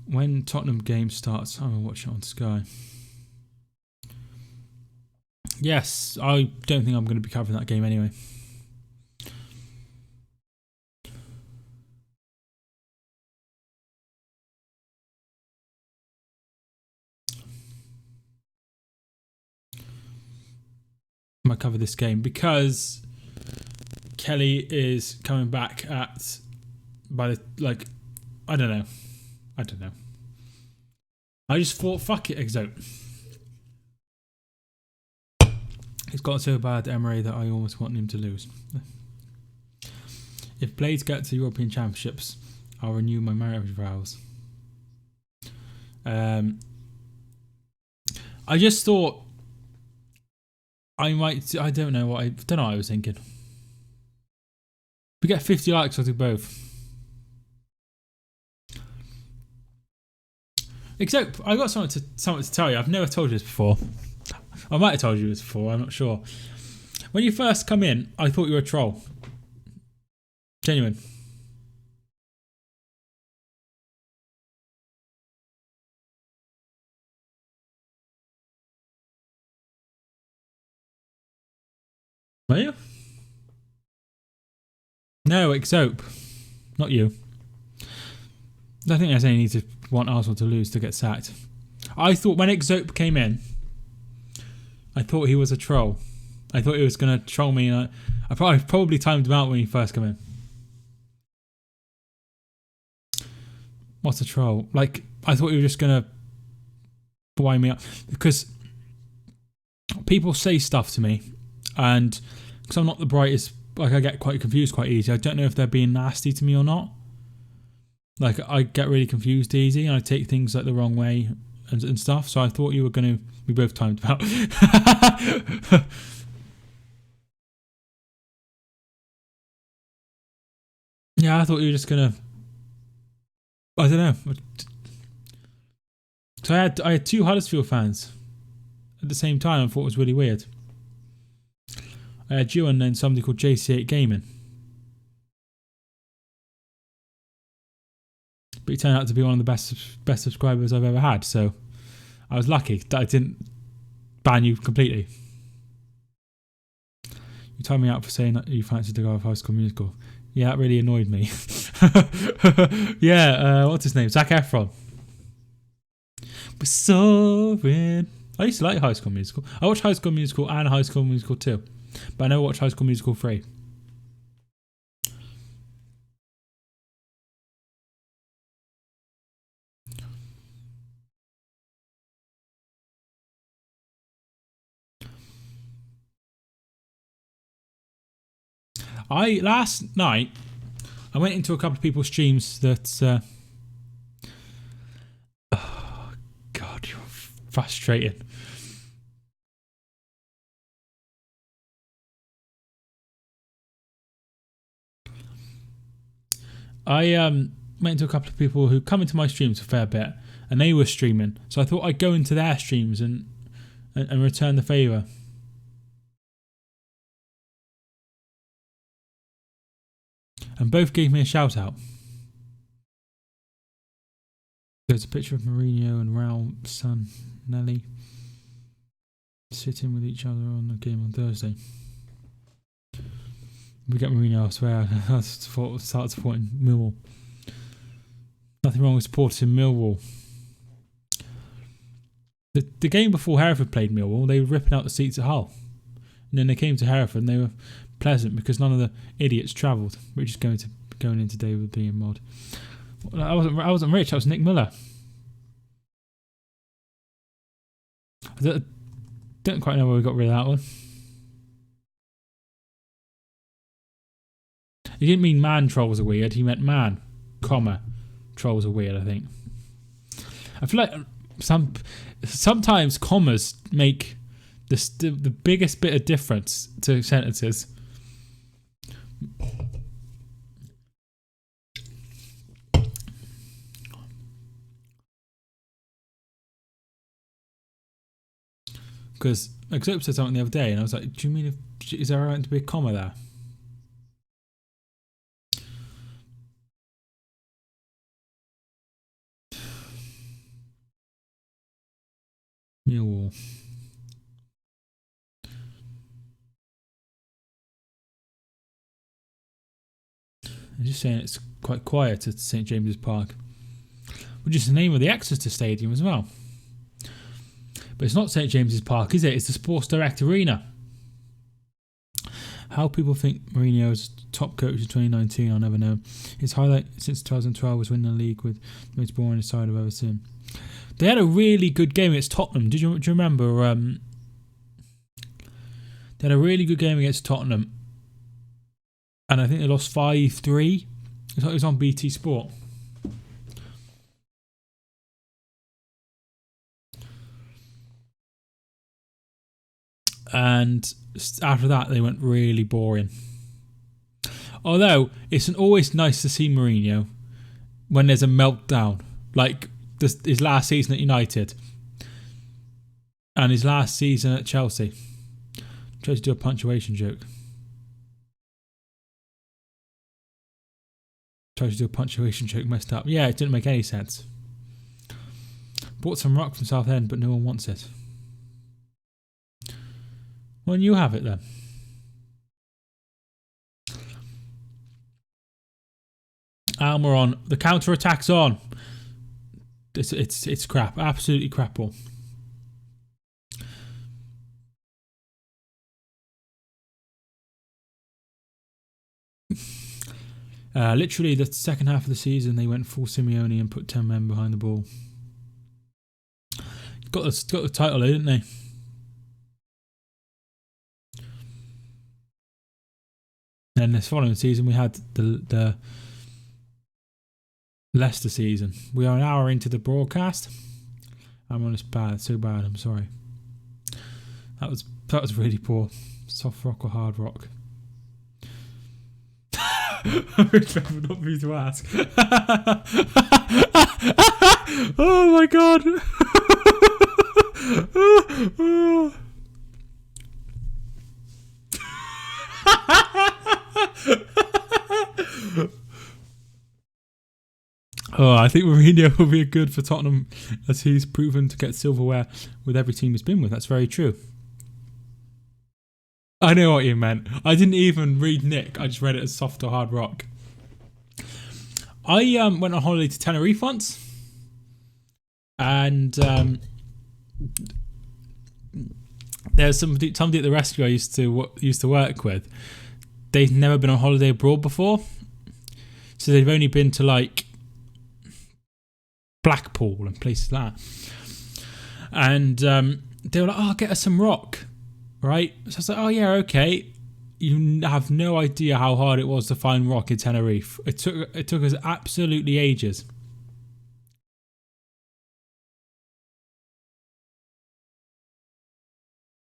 When Tottenham game starts, I'm going to watch it on Sky. Yes, I don't think I'm going to be covering that game anyway. I might cover this game because Kelly is coming back I don't know. I just thought, fuck it, Exo. It's got so bad, Emery, that I almost want him to lose. If Blades get to European Championships, I'll renew my marriage vows. I just thought I don't know what I was thinking. we get 50 likes, I'll do both. Except, I got something to tell you. I've never told you this before. I might have told you this before, I'm not sure. When you first come in, I thought you were a troll. Genuine. Were you? No, Exope. Not you. I don't think there's any need to want Arsenal to lose to get sacked. I thought when Exope came in, I thought he was a troll. I thought he was going to troll me. And I probably timed him out when he first came in. What's a troll? Like, I thought he was just going to wind me up. Because people say stuff to me. And because I'm not the brightest, like I get quite confused quite easy. I don't know if they're being nasty to me or not. Like, I get really confused easy. And I take things like the wrong way and stuff. So I thought you were going to... We both timed him out. Yeah, I thought you were just gonna. I don't know. So I had two Huddersfield fans at the same time. I thought it was really weird. I had you and then somebody called JC8 Gaming, but he turned out to be one of the best subscribers I've ever had. So I was lucky that I didn't ban you completely. You timed me out for saying that you fancied the guy of High School Musical. Yeah, that really annoyed me. Yeah, what's his name? Zac Efron. We're soaring. I used to like High School Musical. I watched High School Musical and High School Musical 2. But I never watched High School Musical 3. Last night, I went into a couple of people's streams that... oh, God, you're frustrating. I went into a couple of people who come into my streams a fair bit, and they were streaming. So I thought I'd go into their streams and return the favour. And both gave me a shout out. There's a picture of Mourinho and Raul's son, Nelly, sitting with each other on the game on Thursday. We get Mourinho, I swear. I start supporting Millwall. Nothing wrong with supporting Millwall. The game before Hereford played Millwall, they were ripping out the seats at Hull. And then they came to Hereford and they were pleasant because none of the idiots travelled. We're just going in today with being mod. I wasn't rich. That was Nick Miller. I don't quite know where we got rid of that one. He didn't mean man trolls are weird. He meant man, comma, trolls are weird. I think. I feel like sometimes commas make the biggest bit of difference to sentences. Because Exope said something the other day, and I was like, "Do you mean is there going to be a comma there?" Millwall. I'm just saying it's quite quiet at St James's Park, which is the name of the Exeter Stadium as well. But it's not St James's Park, is it? It's the Sports Direct Arena. How people think Mourinho is top coach in 2019, I'll never know. His highlight since 2012 was winning the league with the most boring side I've ever seen. They had a really good game against Tottenham. Do you remember? They had a really good game against Tottenham. And I think they lost 5-3. It was on BT Sport. And after that, they went really boring. Although it's always nice to see Mourinho when there's a meltdown, like his last season at United and his last season at Chelsea. Tried to do a punctuation joke. Messed up. Yeah, it didn't make any sense. Bought some rock from Southend, but no one wants it. Why don't you have it then? Almiron, the counter attack's on. It's crap, absolutely crap all. Literally, the second half of the season, they went full Simeone and put 10 men behind the ball. Got the title, didn't they? Then this following season, we had the Leicester season. We are an hour into the broadcast. I'm on this bad, so bad. I'm sorry. That was really poor. Soft rock or hard rock? I would not be to ask. Oh my god. Oh, I think Mourinho will be good for Tottenham, as he's proven to get silverware with every team he's been with. That's very true. I know what you meant. I didn't even read Nick. I just read it as soft or hard rock. I went on holiday to Tenerife once, and there's somebody at the rescue I used to work with. They've never been on holiday abroad before, so they've only been to like Blackpool and places like that. And they were like, "Oh, get us some rock." Right? So I was like, oh yeah, okay. You have no idea how hard it was to find rock in Tenerife. It took us absolutely ages.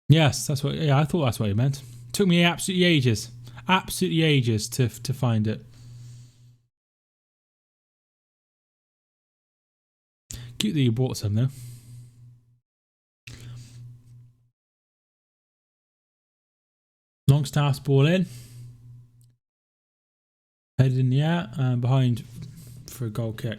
Yes, I thought that's what you meant. It took me absolutely ages to find it. Cute that you bought some though. Longstaff's ball in. Headed in the air and behind for a goal kick.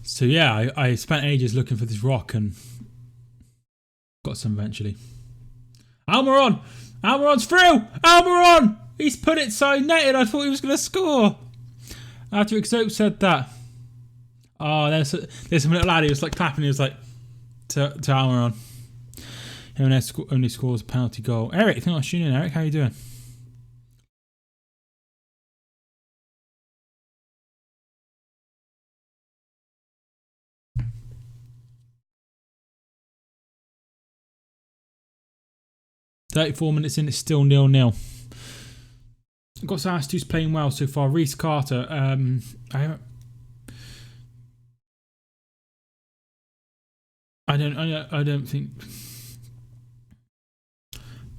So yeah, I spent ages looking for this rock and got some eventually. Almiron's through! Almiron! He's put it side netted. I thought he was going to score. After Exope said that. Oh, there's some little lad who was like clapping. He was like, to Almiron. Only scores a penalty goal. Eric, thanks for tuning in, Eric. How you doing? "34 minutes in, it's still 0-0. I've got to ask who's playing well so far. Reece Carter. I don't think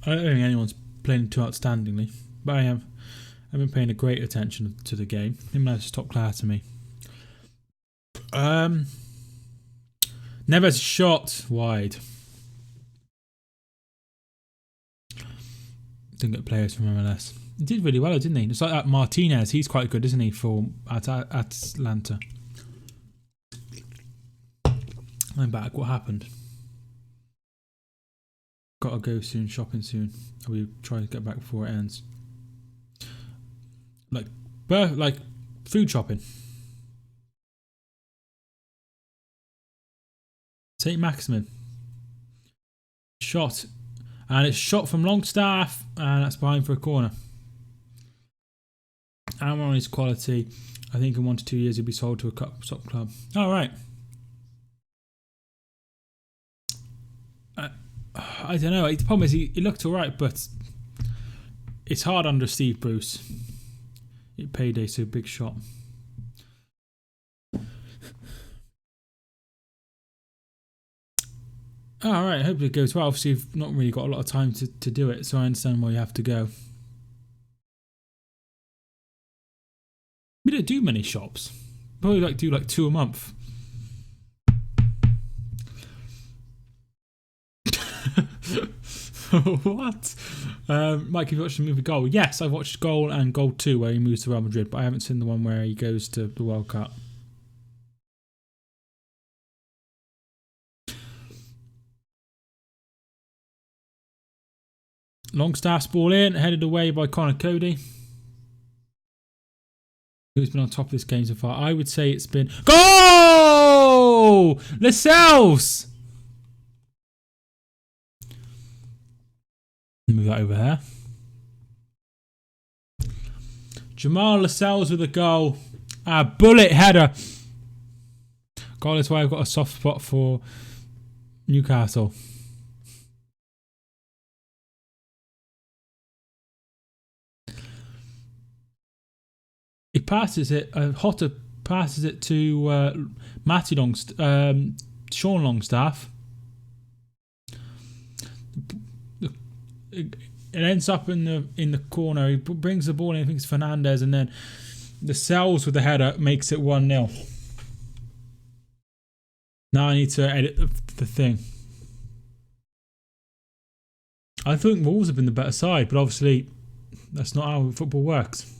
anyone's playing too outstandingly, but I've been paying a great attention to the game. Him that's top player to me. Neves shot wide. Didn't get players from MLS. He did really well, didn't he? It's like that Martinez. He's quite good, isn't he, for Atlanta? I'm back. What happened? Gotta go soon. Shopping soon. We try to get back before it ends. Like food shopping. St. Maximin. Shot. And it's shot from Longstaff, and that's behind for a corner. Almiron is quality. I think in 1 to 2 years he'll be sold to a top club. All right. I don't know. The problem is he looked all right, but it's hard under Steve Bruce. Payday, so big shot. All right. I hope it goes well. Obviously, you've not really got a lot of time to do it, so I understand why you have to go. We don't do many shops. Probably do 2 a month. What? Mike, have you watched the movie Goal? Yes, I've watched Goal and Goal 2 where he moves to Real Madrid, but I haven't seen the one where he goes to the World Cup. Longstaff's ball in, headed away by Connor Cody. Who's been on top of this game so far? I would say it's been... Goal! Lascelles! Move that over there. Jamal Lascelles with a goal. A bullet header. Goal is why I've got a soft spot for Newcastle. He passes it. Hotter passes it to Sean Longstaff. It ends up in the corner. He brings the ball in. I think it's Fernandez, and then the Lascelles with the header makes it 1-0. Now I need to edit the thing. I think Wolves have been the better side, but obviously that's not how football works.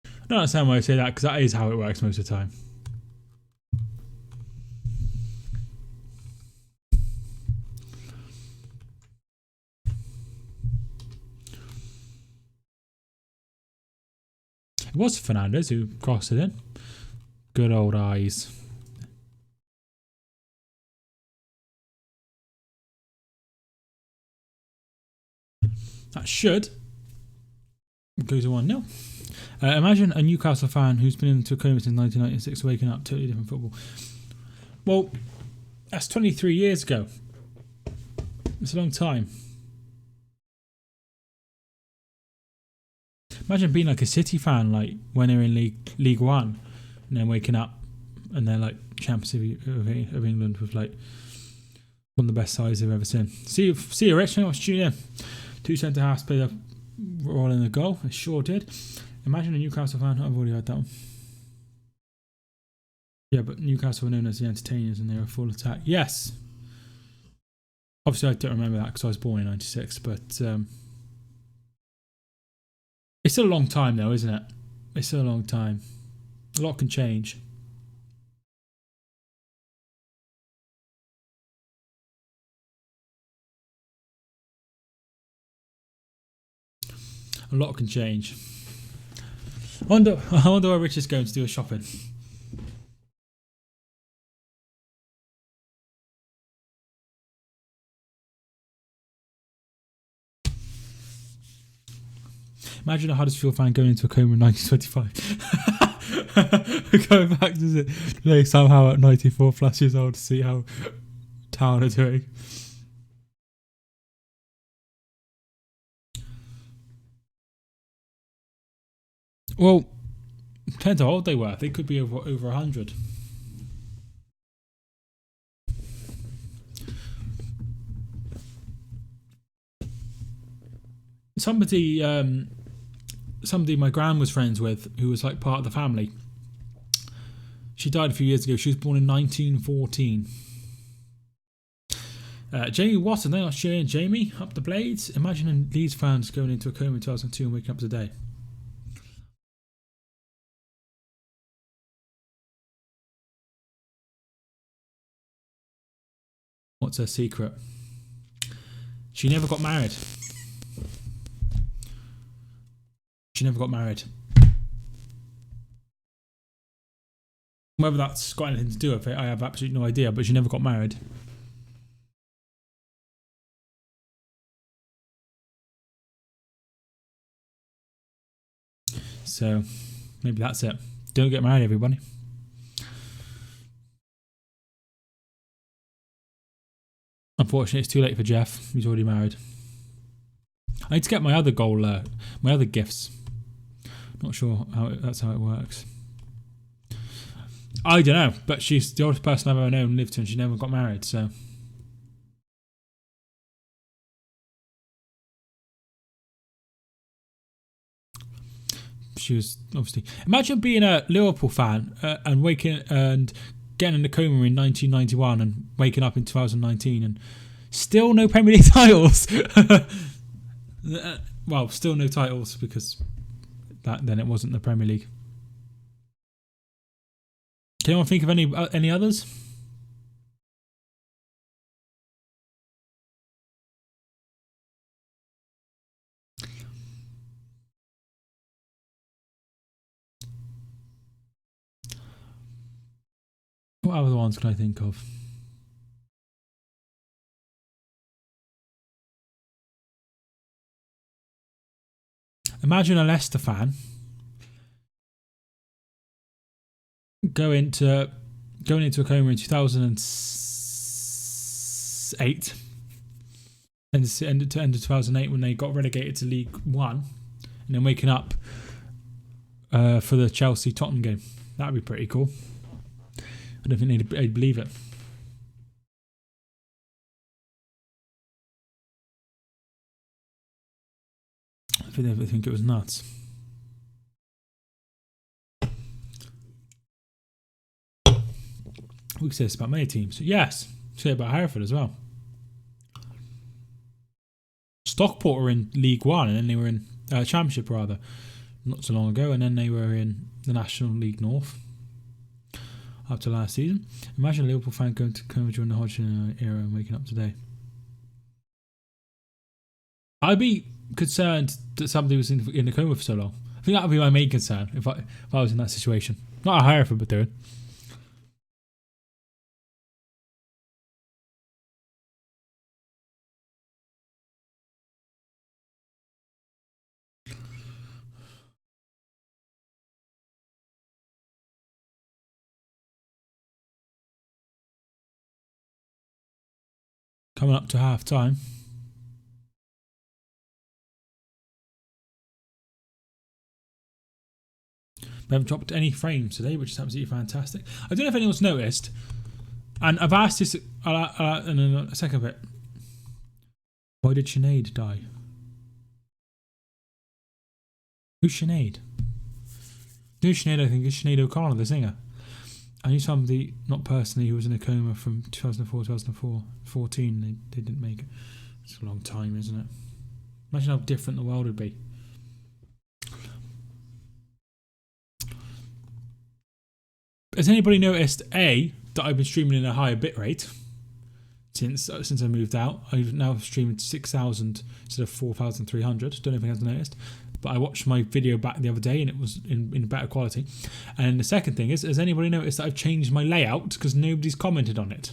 I don't understand why I say that, because that is how it works most of the time. It was Fernandez who crossed it in. Good old eyes. That should go to 1-0. Imagine a Newcastle fan who's been into a coma since 1996 waking up. Totally different football. Well, that's 23 years ago. It's a long time. Imagine being like a City fan, like when they're in League One, and then waking up and they're like champions of England with like one of the best sides they've ever seen. See you, Rich. Thanks for tuning in. 2 centre halves played a role in the goal. It sure did. Imagine a Newcastle fan. I've already heard that one. Yeah, but Newcastle were known as the entertainers, and they were full attack. Yes. Obviously, I don't remember that because I was born in '96, but. It's still a long time though, isn't it? It's still a long time. A lot can change. A lot can change. I wonder where Rich is going to do his shopping. Imagine a Huddersfield fan going into a coma in 1925. Going back to today somehow at 94 plus years old to see how Town are doing. Well, depends how old they were. They could be over 100. Somebody my gran was friends with, who was like part of the family. She died a few years ago. She was born in 1914. Jamie Watson, they're not cheering. Jamie, up the blades. Imagine Leeds fans going into a coma in 2002 and waking up today. What's her secret? She never got married. She never got married. Whether that's got anything to do with it, I have absolutely no idea, but she never got married. So maybe that's it. Don't get married, everybody. Unfortunately, it's too late for Jeff. He's already married. I need to get my other goal, my other gifts. Not sure that's how it works. I don't know, but she's the oldest person I've ever known, lived to, and she never got married, so. She was obviously. Imagine being a Liverpool fan and waking and getting in a coma in 1991 and waking up in 2019 and still no Premier League titles. Well, still no titles because then it wasn't the Premier League. Can anyone think of any others? What other ones can I think of? Imagine a Leicester fan going into a coma in 2008 and to end of 2008 when they got relegated to League One, and then waking up for the Chelsea-Tottenham game. That'd be pretty cool. I don't think they'd believe it. I think they think it was nuts. We could say this about many teams. Yes, say it about Hereford as well. Stockport were in League One, and then they were in Championship rather, not so long ago, and then they were in the National League North up to last season. Imagine a Liverpool fan going to coma during the Hodgson era and waking up today. I'd be concerned that somebody was in a coma for so long. I think that would be my main concern if I was in that situation. Not a Hereford, but doing. Coming up to half time. We haven't dropped any frames today, which is absolutely fantastic. I don't know if anyone's noticed, and I've asked this in a second bit. Why did Sinead die? Who's Sinead? Who's Sinead? I think is Sinead O'Connor, the singer. I knew somebody, not personally, who was in a coma from 2004, 2014. They didn't make it. It's a long time, isn't it? Imagine how different the world would be. Has anybody noticed, A, that I've been streaming in a higher bitrate since I moved out? I've now streamed 6,000 instead of 4,300. Don't know if anyone's noticed. But I watched my video back the other day and it was in better quality. And the second thing is, has anybody noticed that I've changed my layout because nobody's commented on it?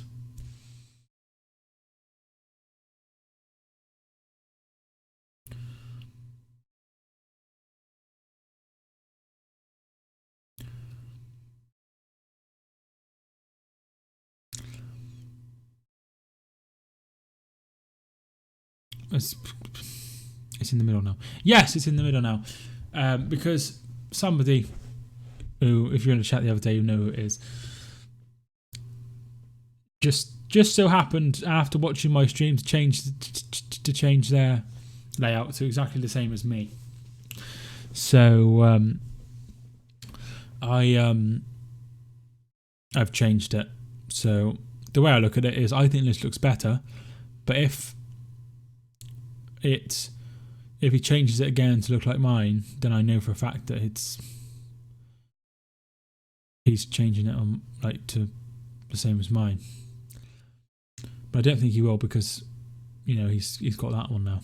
It's in the middle now. Yes, it's in the middle now. Because somebody who, if you're in the chat the other day, you know who it is, just so happened after watching my stream to change their layout to exactly the same as me. So I've changed it. So the way I look at it is, I think this looks better, but if he changes it again to look like mine, then I know for a fact that he's changing it on to the same as mine. But I don't think he will because he's got that one now.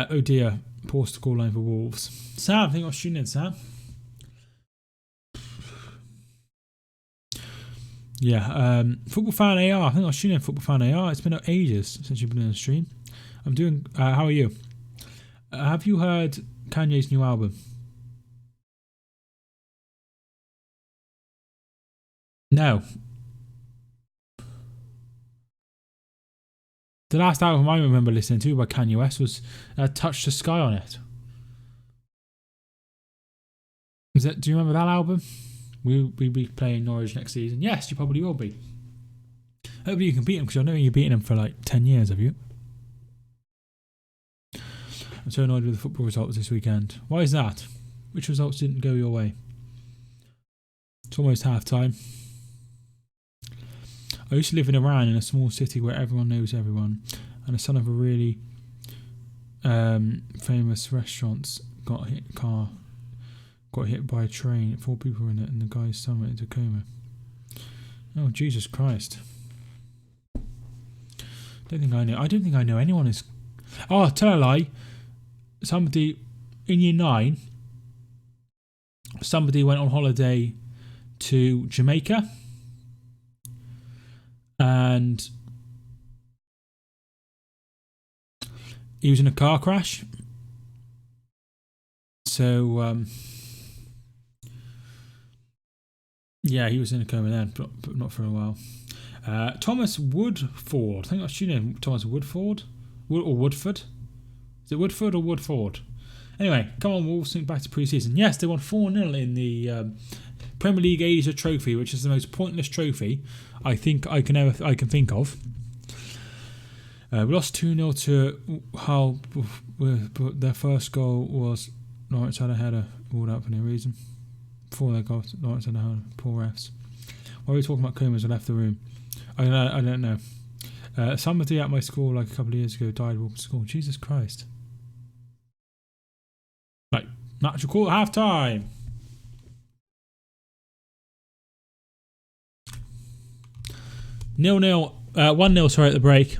Oh dear, poor scoreline for Wolves. Sam, I think I'll tune in, Sam. Yeah, Football Fan AR. I think I'll tune in Football Fan AR. It's been ages since you've been in the stream. I'm doing. How are you? Have you heard Kanye's new album? No. The last album I remember listening to by Kanye West was Touch the Sky on it. Do you remember that album? We'll be playing Norwich next season. Yes, you probably will be. Hopefully you can beat them, because I know you've beaten them for like 10 years, have you? I'm so annoyed with the football results this weekend. Why is that? Which results didn't go your way? It's almost half time. I used to live in Iran, in a small city where everyone knows everyone, and the son of a really famous restaurants got hit by a train. 4 people were in it, and the guy's son went into a coma. Oh, Jesus Christ. I don't think I know anyone is... Oh, tell a lie. Somebody in year 9, somebody went on holiday to Jamaica, and he was in a car crash. So, yeah, he was in a coma then, but not for a while. Thomas Woodford. I think that's your name. Thomas Woodford? Or Woodford? Is it Woodford or Woodford? Anyway, come on, Wolves, think back to pre-season. Yes, they won 4-0 in the Premier League Asia Trophy, which is the most pointless trophy I think I can think of. We lost 2-0 to Hull, but their first goal was Lawrence had a header ruled out for no reason. Before they got Lawrence had a header. Poor refs. Why are we talking about comas? I left the room. I don't know. Somebody at my school like a couple of years ago died walking to school. Jesus Christ. Right, natural call at half time. Nil-nil. 1-0, sorry, at the break.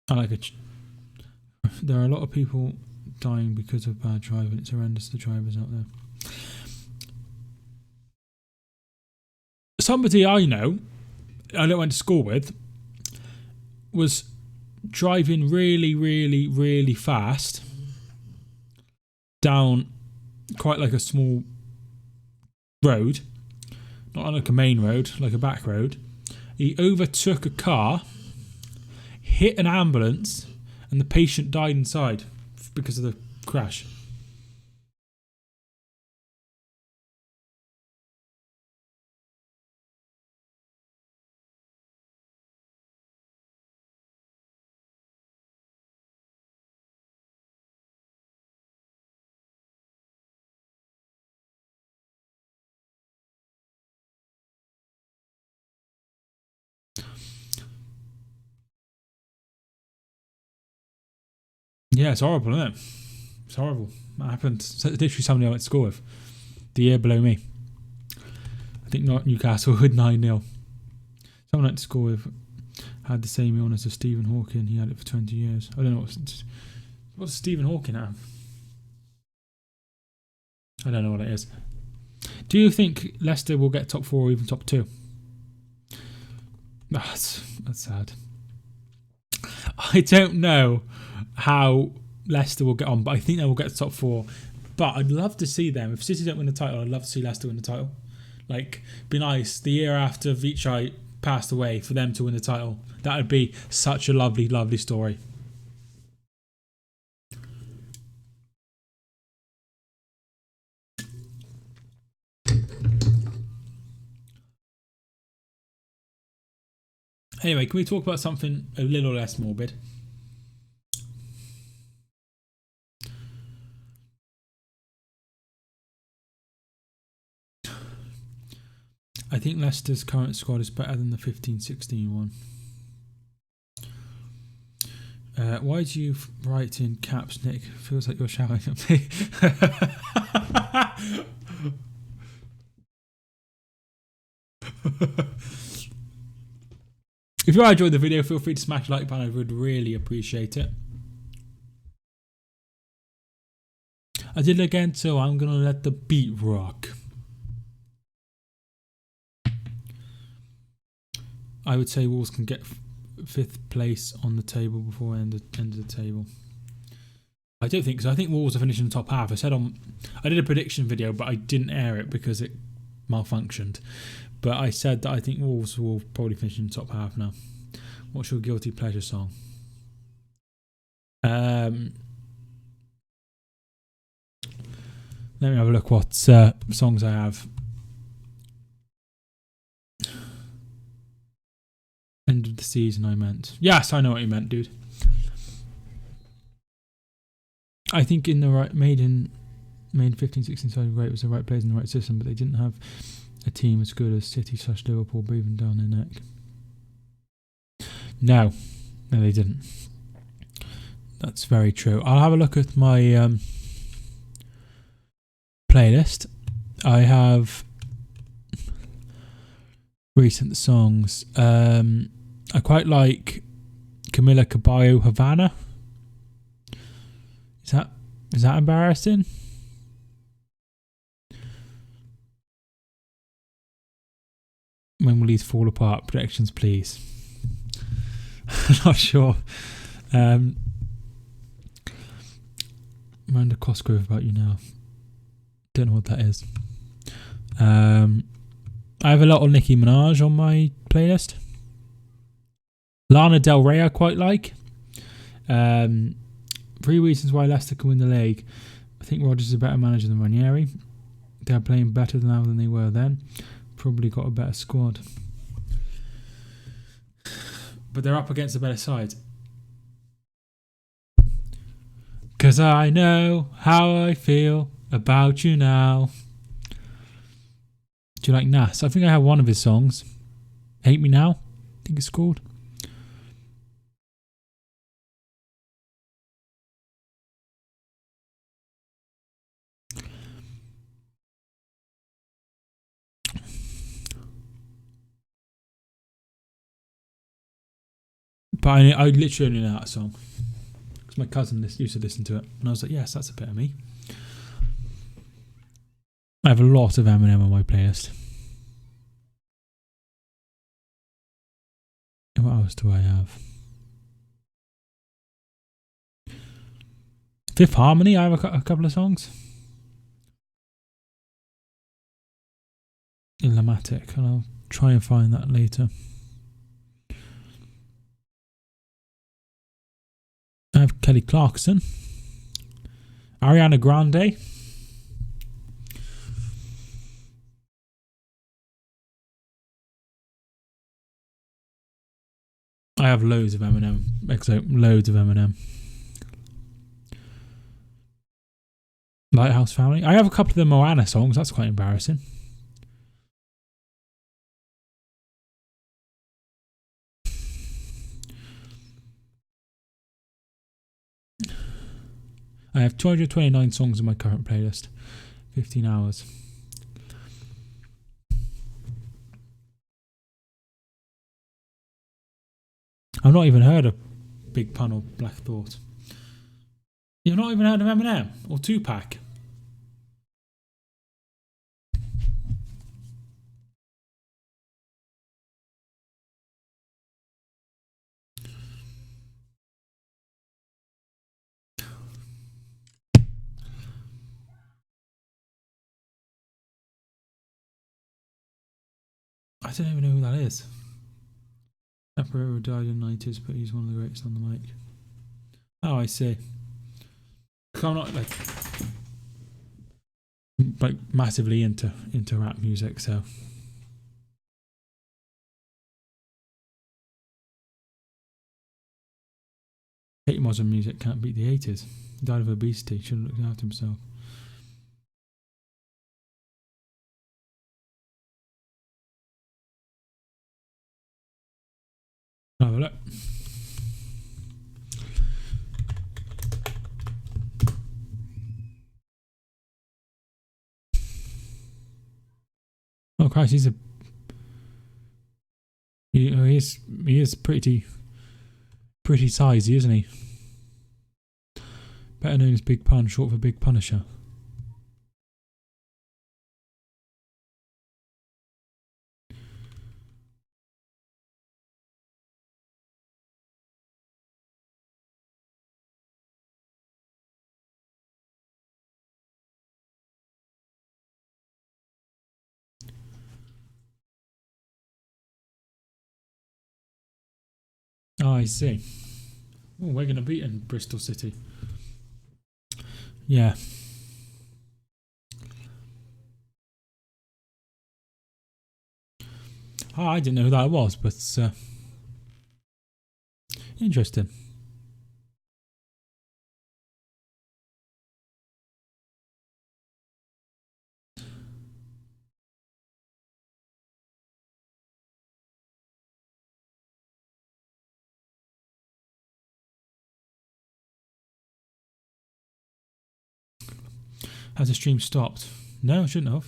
I like it. There are a lot of people dying because of bad driving. It's horrendous, the drivers out there. Somebody I know, I went to school with, was driving really, really, really fast down quite like a small road, not like a main road, like a back road. He overtook a car, hit an ambulance, and the patient died inside because of the crash. Yeah, it's horrible, isn't it? It's horrible. That happened. It's literally somebody I went to school with the year below me. I think not Newcastle with 9-0. Someone I went to school with had the same illness as Stephen Hawking. He had it for 20 years. I don't know what's Stephen Hawking have. I don't know what it is. Do you think Leicester will get top 4 or even top 2? That's sad. I don't know how Leicester will get on, but I think they will get to top 4. But I'd love to see them. If City don't win the title, I'd love to see Leicester win the title. Like, be nice the year after Vichai passed away for them to win the title. That would be such a lovely, lovely story. Anyway, can we talk about something a little less morbid? I think Leicester's current squad is better than the 15-16 one. Why do you write in caps, Nick? Feels like you're shouting at me. If you enjoyed the video, feel free to smash the like button. I would really appreciate it. I did it again, so I'm going to let the beat rock. I would say Wolves can get 5th place on the table before end of the table. I don't think so. I think Wolves are finishing the top half. I did a prediction video, but I didn't air it because it malfunctioned. But I said that I think Wolves will probably finish in the top half now. What's your guilty pleasure song? Let me have a look what songs I have. End of the season, I meant. Yes, I know what you meant, dude. I think in the right made 15-16 side great was the right players in the right system, but they didn't have a team as good as City/Liverpool breathing down their neck. No, they didn't. That's very true. I'll have a look at my playlist. I have recent songs. I quite like Camila Cabello Havana. Is that embarrassing? When will these fall apart? Predictions, please. I'm not sure. Miranda Cosgrove About You Now. Don't know what that is. I have a lot of Nicki Minaj on my playlist. Lana Del Rey I quite like. 3 reasons why Leicester can win the league. I think Rodgers is a better manager than Ranieri. They're playing better now than they were then. Probably got a better squad. But they're up against a better side. Cause I know how I feel about you now. Do you like Nas? I think I have one of his songs. Hate Me Now, I think it's called. But I literally only know that song. Because my cousin used to listen to it. And I was like, yes, that's a bit of me. I have a lot of Eminem on my playlist. And what else do I have? Fifth Harmony, I have a couple of songs. Illmatic, and I'll try and find that later. I have Kelly Clarkson. Ariana Grande. I have loads of Eminem. Loads of Eminem. Lighthouse Family. I have a couple of the Moana songs. That's quite embarrassing. I have 229 songs in my current playlist. 15 hours. I've not even heard of Big Pun or Black Thought. You've not even heard of Eminem or Tupac? I don't even know who that is. Emperor died in the 90s, but he's one of the greatest on the mic. Oh, I see. I'm not like massively into rap music, so. Hate modern music, can't beat the 80s. He died of obesity, should have looked after himself. Have a look. Oh Christ, he is pretty sizey, isn't he? Better known as Big Pun, short for Big Punisher. Oh, I see. Oh, we're going to beat in Bristol City. Yeah. Oh, I didn't know who that was, but interesting. Has the stream stopped? No, I shouldn't have.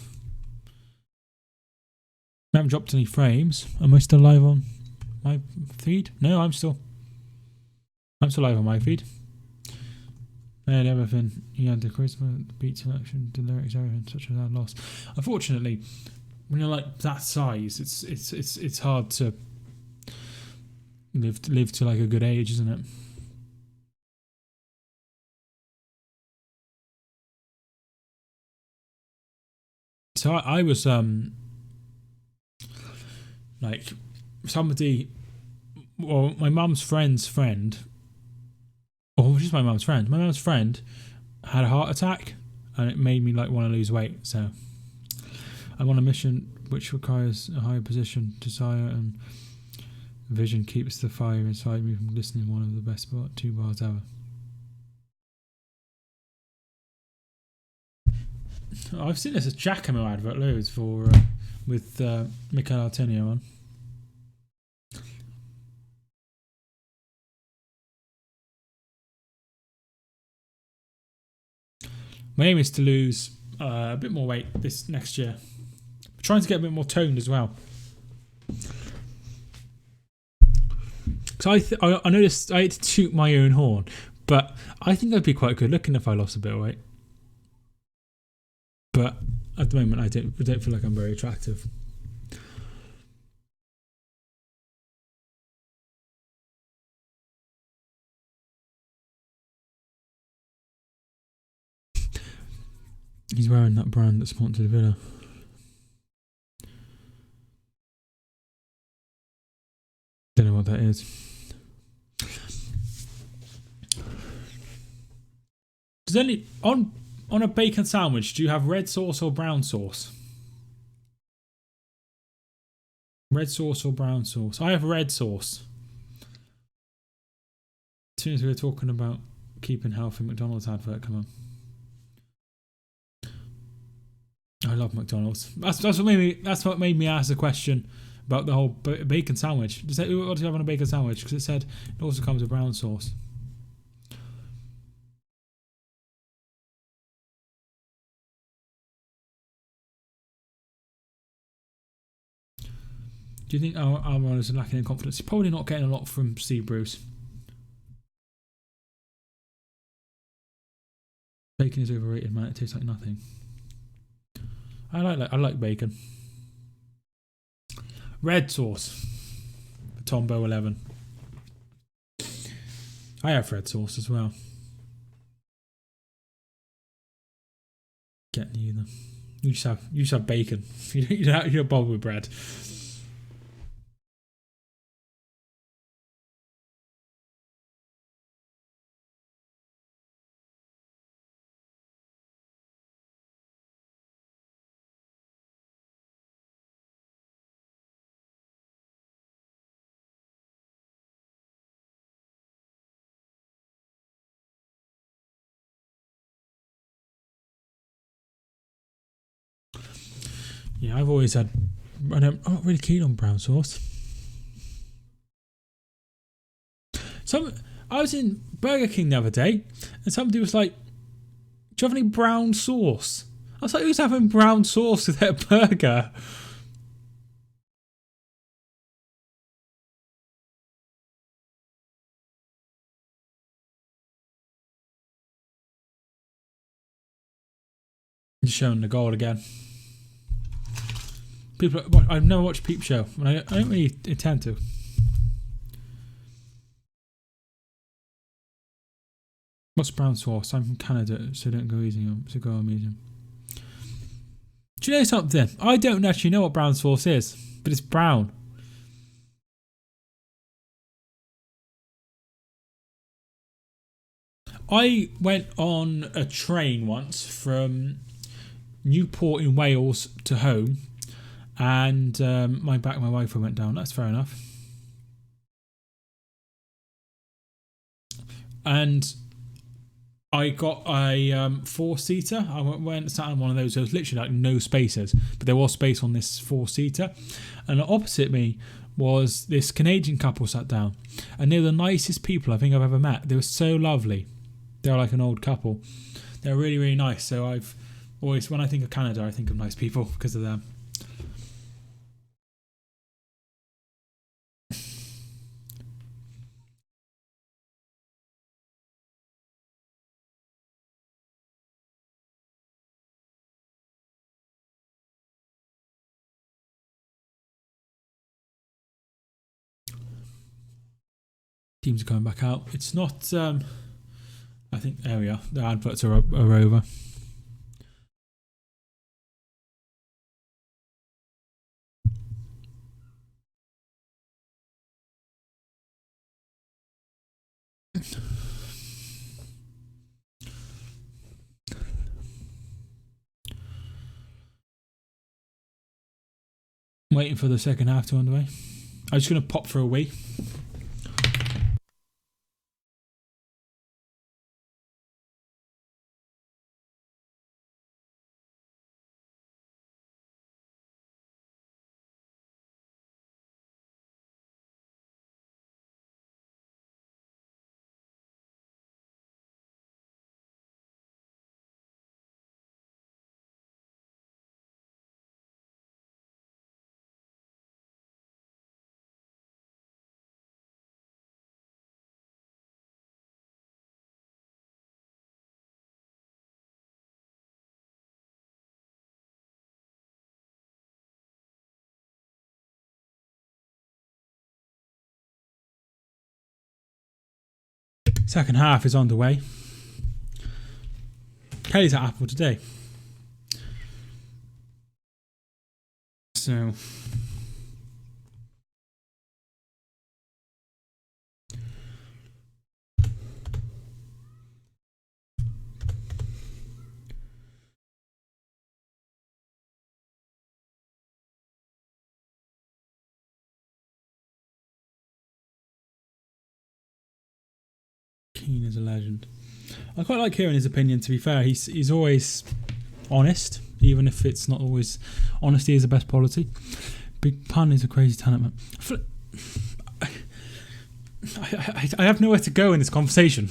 I haven't dropped any frames. Am I still live on my feed? No, I'm still live on my feed. And everything. You had the charisma, the beat selection, the lyrics, everything, such as that loss. Unfortunately, when you're like that size, it's hard to live to like a good age, isn't it? So I was like somebody, well, my mum's friend's friend, or just my mum's friend. My mum's friend had a heart attack, and it made me like want to lose weight. So I'm on a mission which requires a higher position, desire, and vision keeps the fire inside me from listening. One of the best 2 bars ever. I've seen this as Giacomo advert loads for with Michael Artenio on. My aim is to lose a bit more weight this next year. I'm trying to get a bit more toned as well. So I noticed I had to toot my own horn, but I think I'd be quite good looking if I lost a bit of weight. But at the moment, I don't feel like I'm very attractive. He's wearing that brand that sponsored Villa. Don't know what that is. Does any on a bacon sandwich? Do you have red sauce or brown sauce? Red sauce or brown sauce? I have red sauce. As soon as we were talking about keeping healthy, McDonald's advert come on. I love McDonald's. That's what made me ask the question about the whole bacon sandwich. What do you have on a bacon sandwich? Because it said it also comes with brown sauce. Do you think our runners are lacking in confidence? You're probably not getting a lot from Steve Bruce. Bacon is overrated, man. It tastes like nothing. I like bacon. Red sauce. Tombow 11. I have red sauce as well. Get neither. You just have bacon. You don't bother with bread. Yeah, I've always had. I'm not really keen on brown sauce. I was in Burger King the other day, and somebody was like, "Do you have any brown sauce?" I was like, "Who's having brown sauce with their burger?" Just showing the goal again. I've never watched Peep Show, and I don't really intend to. What's brown sauce? I'm from Canada, so don't go easy on. So go on medium. Do you know something? I don't actually know what brown sauce is, but it's brown. I went on a train once from Newport in Wales to home, and my Wi-Fi went down. That's fair enough. And I got a four-seater. I went sat on one of those. There was literally like no spaces, but there was space on this four-seater. And opposite me was this Canadian couple sat down, and they were the nicest people I think I've ever met. They were so lovely. They were like an old couple. They're really, really nice. So I've always, when I think of Canada, I think of nice people because of them. Teams are coming back out. It's not. I think there we are. The adverts are over. Waiting for the second half to underway. I'm just going to pop for a wee. Second half is on the way. Kelly's at Apple today. So Keane is a legend. I quite like hearing his opinion, to be fair. He's always honest, even if it's not always. Honesty is the best policy. Big Pun is a crazy talent, man. I have nowhere to go in this conversation.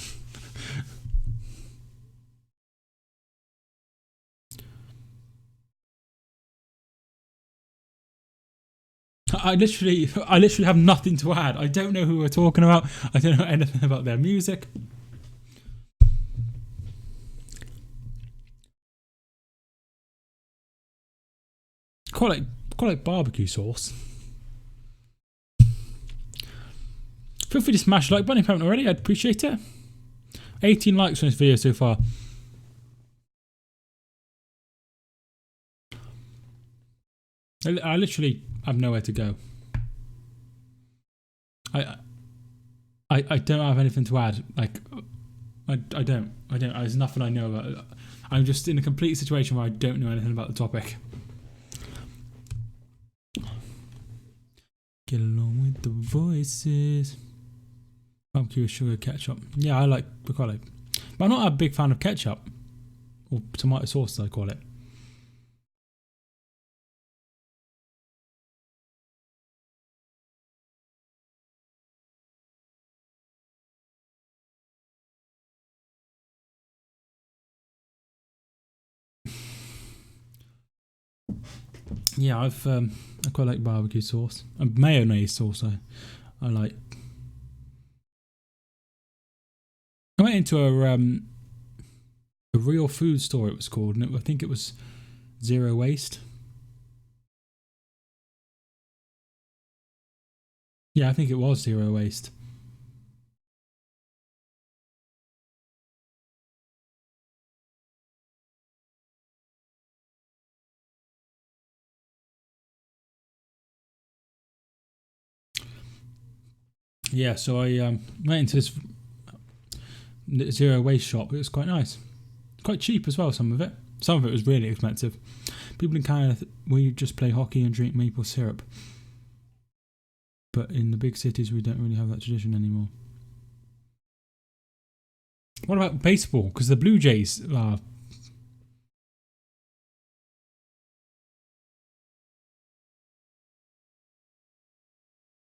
I literally have nothing to add. I don't know who we're talking about. I don't know anything about their music. Quite like barbecue sauce. Feel free to smash the like button if you haven't already. I'd appreciate it. 18 likes on this video so far. I literally have nowhere to go. I don't have anything to add. Like, I don't. There's nothing I know about it. I'm just in a complete situation where I don't know anything about the topic. Get along with the voices. Barbecue with sugar ketchup. Yeah, I quite like. But I'm not a big fan of ketchup. Or tomato sauce, as I call it. Yeah, I quite like barbecue sauce and mayonnaise sauce. I like. I went into a real food store. It was called, and I think it was Zero Waste. Yeah, I think it was Zero Waste. Yeah, so I went into this zero waste shop. It was quite nice. Quite cheap as well, some of it. Some of it was really expensive. People in Canada, we just play hockey and drink maple syrup. But in the big cities, we don't really have that tradition anymore. What about baseball? Because the Blue Jays are...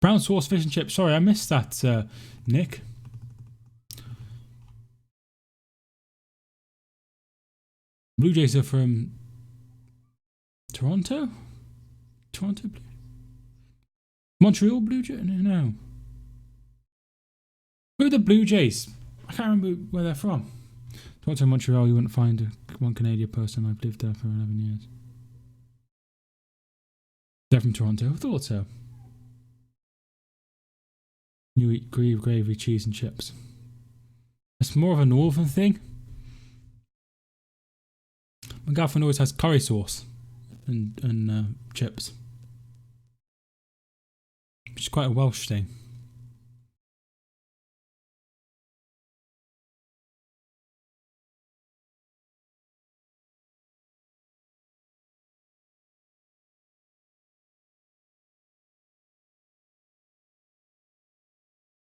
Brown sauce fish and chips. Sorry, I missed that, Nick. Blue Jays are from Toronto? Toronto Blue? Montreal Blue Jays? No. Who are the Blue Jays? I can't remember where they're from. Toronto, Montreal, you wouldn't find one Canadian person. I've lived there for 11 years. They're from Toronto. I thought so. You eat gravy, cheese and chips. It's more of a northern thing. My girlfriend always has curry sauce and chips. Which is quite a Welsh thing.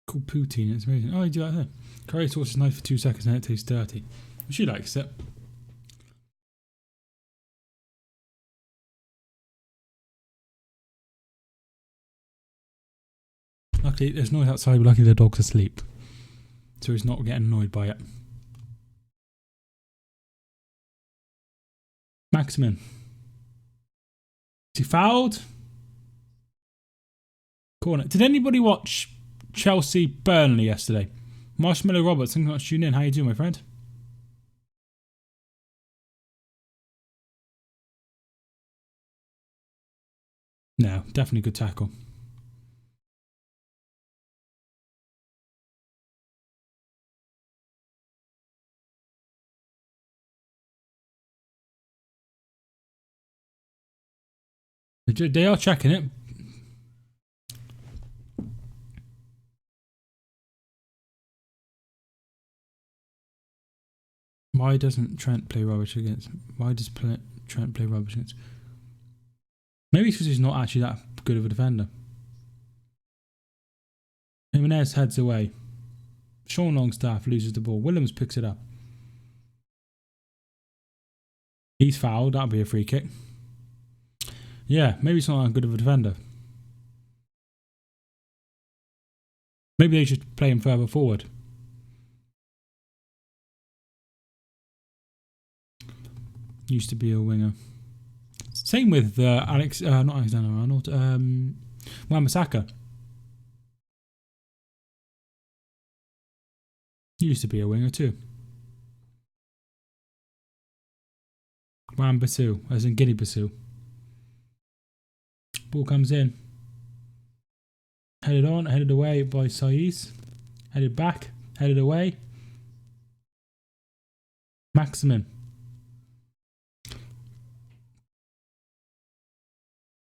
Called poutine, it's amazing. Oh, you do that there. Curry sauce is nice for 2 seconds and it tastes dirty. She likes it. Luckily, there's noise outside, but luckily the dog's asleep. So he's not getting annoyed by it. Maximin. Is he fouled? Corner. Did anybody watch Chelsea Burnley yesterday? Marshmallow Roberts, thank you much for tuning in. How you doing, my friend? No, definitely good tackle. They are checking it. Why doesn't Trent play rubbish against... Why does Trent play rubbish against... Maybe it's because he's not actually that good of a defender. Jimenez heads away. Sean Longstaff loses the ball. Williams picks it up. He's fouled. That'll be a free kick. Yeah, maybe he's not that good of a defender. Maybe they should play him further forward. Used to be a winger. Same with not Alexander Arnold. Wan-Bissaka. Used to be a winger too. Wan-Bissaka, as in Guinea-Bissau. Ball comes in. Headed on, headed away by Saiz. Headed back, headed away. Maximin.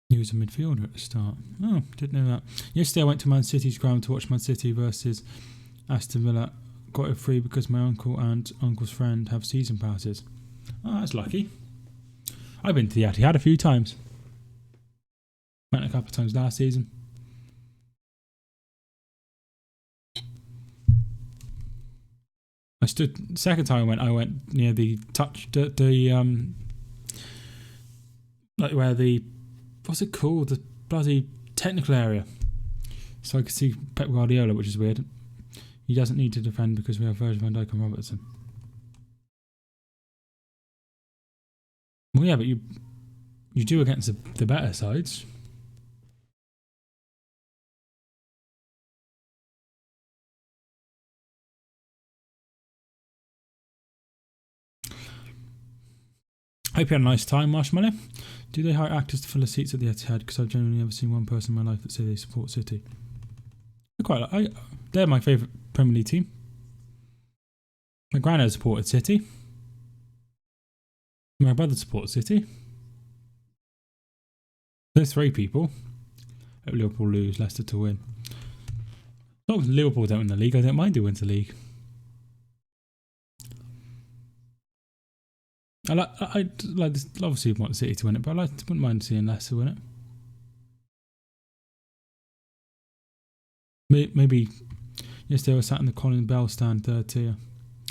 He was a midfielder at the start. Oh, didn't know that. Yesterday I went to Man City's ground to watch Man City versus Aston Villa. Got it free because my uncle and uncle's friend have season passes. Oh, that's lucky. I've been to the Etihad a few times. Went a couple of times last season. Second time I went near the like where the, what's it called? The bloody technical area. So I could see Pep Guardiola, which is weird. He doesn't need to defend because we have Virgil van Dijk and Robertson. Well, yeah, but you do against the better sides. Hope you had a nice time, Marshmallow. Do they hire actors to fill the seats at the Etihad? Because I've generally never seen one person in my life that say they support City. They're my favourite Premier League team. My granddad supported City. My brother supports City. There's 3 people. Hope Liverpool lose, Leicester to win. As long as Liverpool don't win the league, I don't mind who wins the league. I like this, obviously want City to win it, but wouldn't mind seeing Leicester win it. Maybe yes, they were sat in the Colin Bell stand third tier.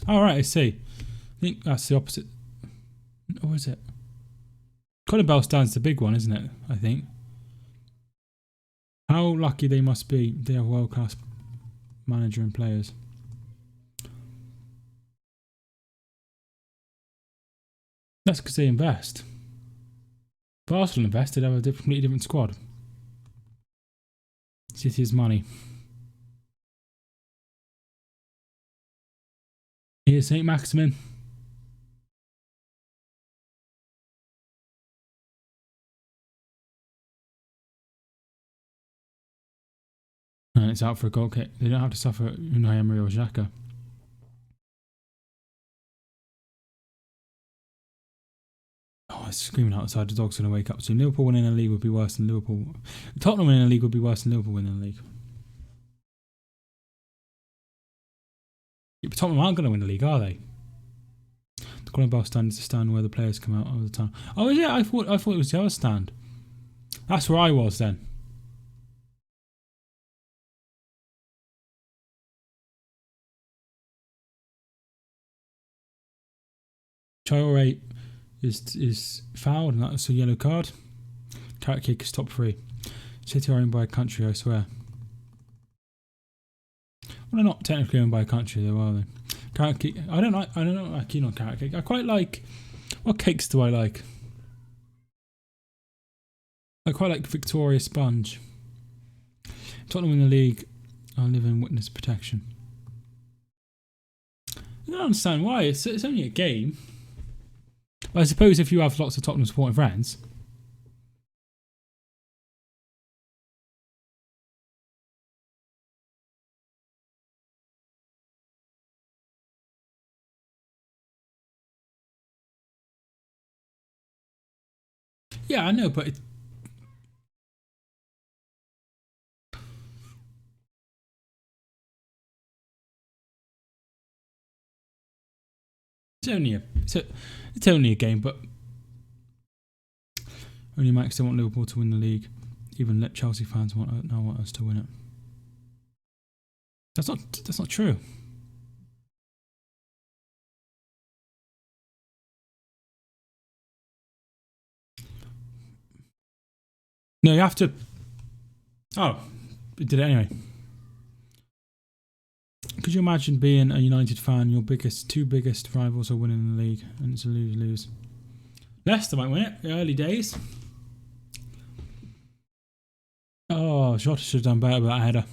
All right, I see. I think that's the opposite. Or is it? Colin Bell stand's the big one, isn't it? I think. How lucky they must be. They have world class manager and players. That's because they invest. If Arsenal invest, they'd have a completely different squad. City's money. Here's St. Maximin. And it's out for a goal kick. They don't have to suffer Unai Emery or Xhaka. Oh, it's screaming outside. The dog's going to wake up soon. Liverpool winning the league would be worse than Liverpool. Tottenham winning the league would be worse than Liverpool winning the league. Yeah, but Tottenham aren't going to win the league, are they? The Colin Bell stand is the stand where the players come out all the time. Oh, yeah, I thought it was the other stand. That's where I was then. Traore is fouled, and that's a yellow card. Carrot kick is top 3. City are owned by a country, I swear. Well, they're not technically owned by a country, though, are they? Carrot cake. I don't know keen on carrot cake. I quite like. What cakes do I like? I quite like Victoria Sponge. Tottenham in the league. I live in witness protection. I don't understand why. It's only a game. But I suppose if you have lots of Tottenham supporting friends. Yeah, I know, but it's only a game, but only Max don't want Liverpool to win the league. Even Chelsea fans now want us to win it. That's not true. No, you have to. Oh, it did it anyway. Could you imagine being a United fan? Your two biggest rivals are winning the league, and it's a lose-lose. Leicester might win it. Early days. Oh, Jota should have done better with that header.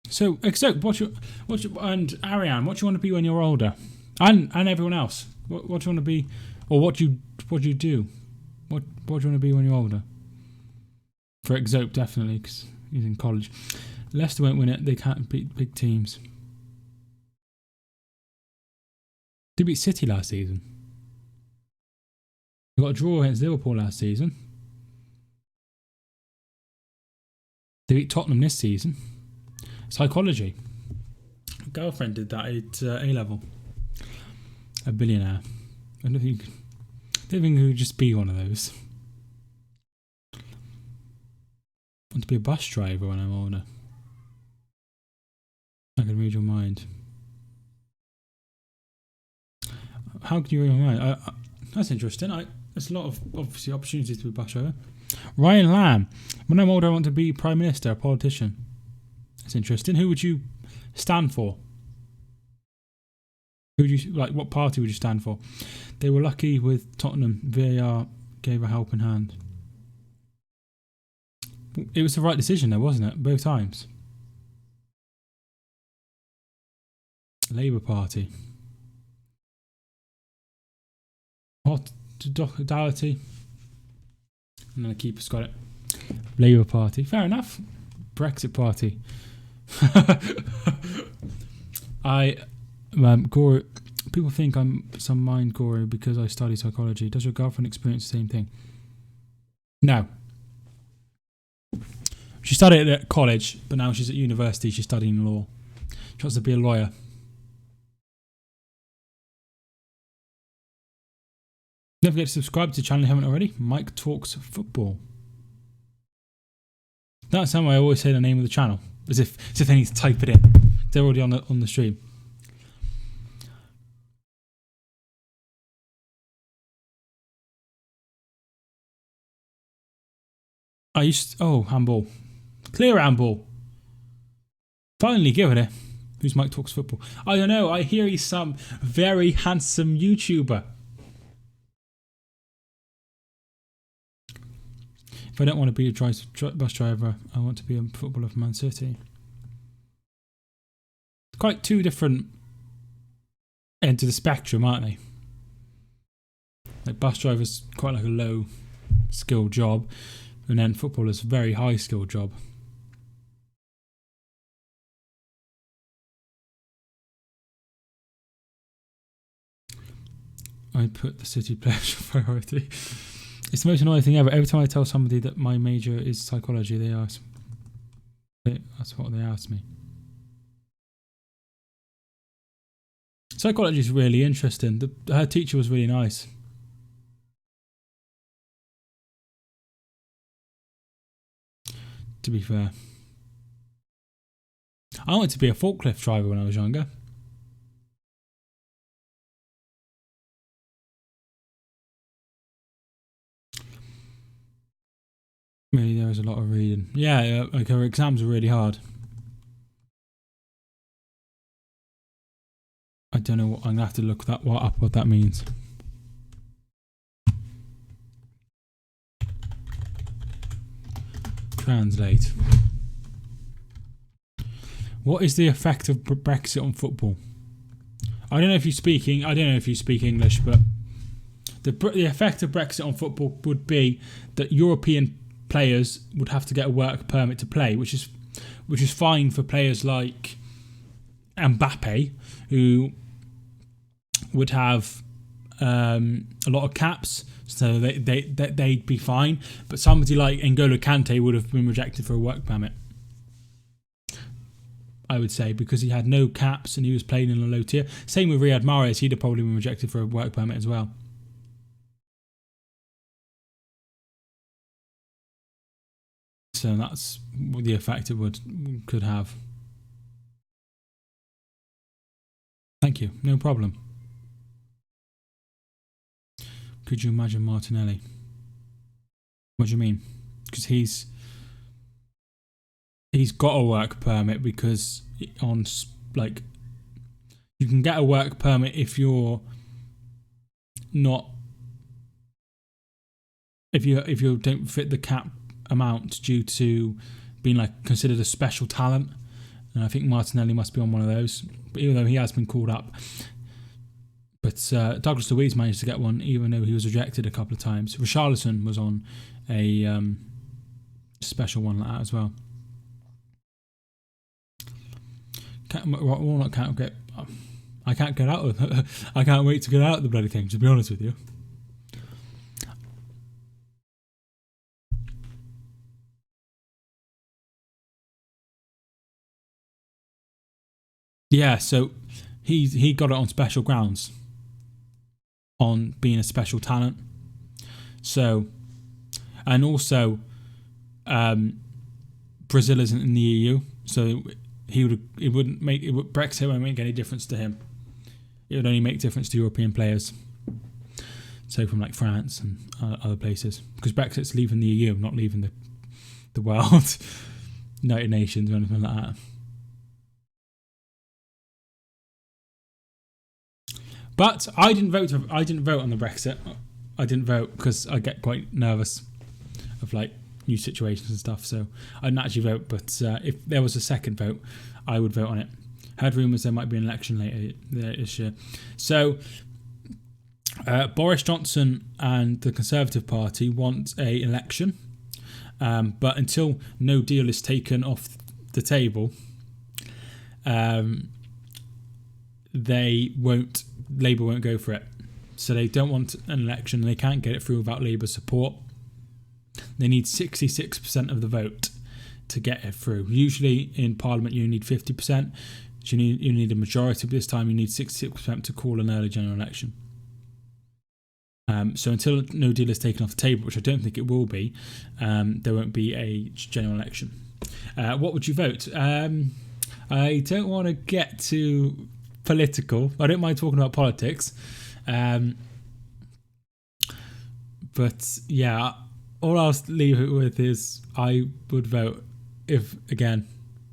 So, and Ariane, what do you want to be when you're older? And everyone else. What do you want to be, or what do you do? What do you want to be when you're older? For Exope, definitely, because he's in college. Leicester won't win it. They can't beat big teams. They beat City last season. They got a draw against Liverpool last season. They beat Tottenham this season. Psychology. My girlfriend did that at A-level. A billionaire. I don't think it would just be one of those. I want to be a bus driver when I'm older. I can read your mind. How can you read my mind? That's interesting. There's a lot of obviously opportunities to be a bus driver. Ryan Lamb. When I'm older, I want to be Prime Minister, a politician. That's interesting. Who would you stand for? Who would you like? What party would you stand for? They were lucky with Tottenham. VAR gave a helping hand. It was the right decision, though, wasn't it? Both times. Labour Party. Hospitality. And then the keeper's got it. Labour Party. Fair enough. Brexit Party. Guru, people think I'm some mind guru because I study psychology. Does your girlfriend experience the same thing? No. She studied at college, but now she's at university. She's studying law. She wants to be a lawyer. Don't forget to subscribe to the channel if you haven't already. Mike Talks Football. That's how I always say the name of the channel, as if they need to type it in. They're already on the stream. Handball. Clear handball. Finally give it. Who's Mike Talks Football? I don't know. I hear he's some very handsome YouTuber. If I don't want to be a bus driver, I want to be a footballer for Man City. Quite two different ends of the spectrum, aren't they? Like bus driver's quite like a low skill job, and then footballer's a very high skill job. I put the City players priority. It's the most annoying thing ever. Every time I tell somebody that my major is psychology, that's what they ask me. Psychology is really interesting. Her teacher was really nice. To be fair, I wanted to be a forklift driver when I was younger. Really, there was a lot of reading. Yeah, like her exams were really hard. I don't know what I'm gonna have to look what that means. Translate. What is the effect of Brexit on football? I don't know if you speak English, but the effect of Brexit on football would be that European players would have to get a work permit to play, which is fine for players like Mbappe, who would have a lot of caps, so they'd be fine. But somebody like N'Golo Kante would have been rejected for a work permit, I would say, because he had no caps and he was playing in a low tier. Same with Riyad Mahrez, he'd have probably been rejected for a work permit as well. So that's what the effect it could have. Thank you, no problem. Could you imagine Martinelli? What do you mean? Because he's got a work permit, because you can get a work permit if you're not if you don't fit the cap amount due to being considered a special talent, and I think Martinelli must be on one of those. But even though he has been called up, but Douglas Luiz managed to get one, even though he was rejected a couple of times. Richarlison was on a special one like that as well. I can't get out of. I can't wait to get out of the bloody thing, to be honest with you. Yeah, so he got it on special grounds, on being a special talent. So, and also, Brazil isn't in the EU, so Brexit won't make any difference to him. It would only make difference to European players. So from France and other places, because Brexit's leaving the EU, not leaving the world, United Nations or anything like that. But I didn't vote on the Brexit. I didn't vote because I get quite nervous of new situations and stuff. So I didn't actually vote. But if there was a second vote, I would vote on it. Heard rumours there might be an election later this year. So Boris Johnson and the Conservative Party want an election, but until no deal is taken off the table, Labour won't go for it. So they don't want an election, and they can't get it through without Labour support. They need 66% of the vote to get it through. Usually in Parliament you need 50%. So you need a majority, but this time you need 66% to call an early general election. So until no deal is taken off the table, which I don't think it will be, there won't be a general election. What would you vote? I don't want to get too political. I don't mind talking about politics. But yeah, all I'll leave it with is I would vote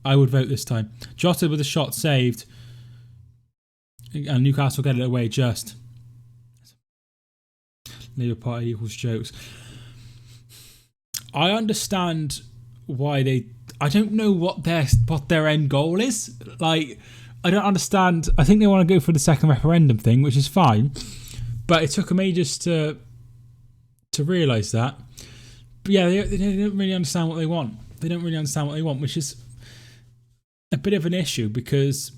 I would vote this time. Jota with a shot saved, and Newcastle get it away just. Labour Party equals jokes. I understand why I don't know what their end goal is. Like, I don't understand. I think they want to go for the second referendum thing, which is fine, but it took them ages to realise that. But yeah, they don't really understand what they want. Which is a bit of an issue because,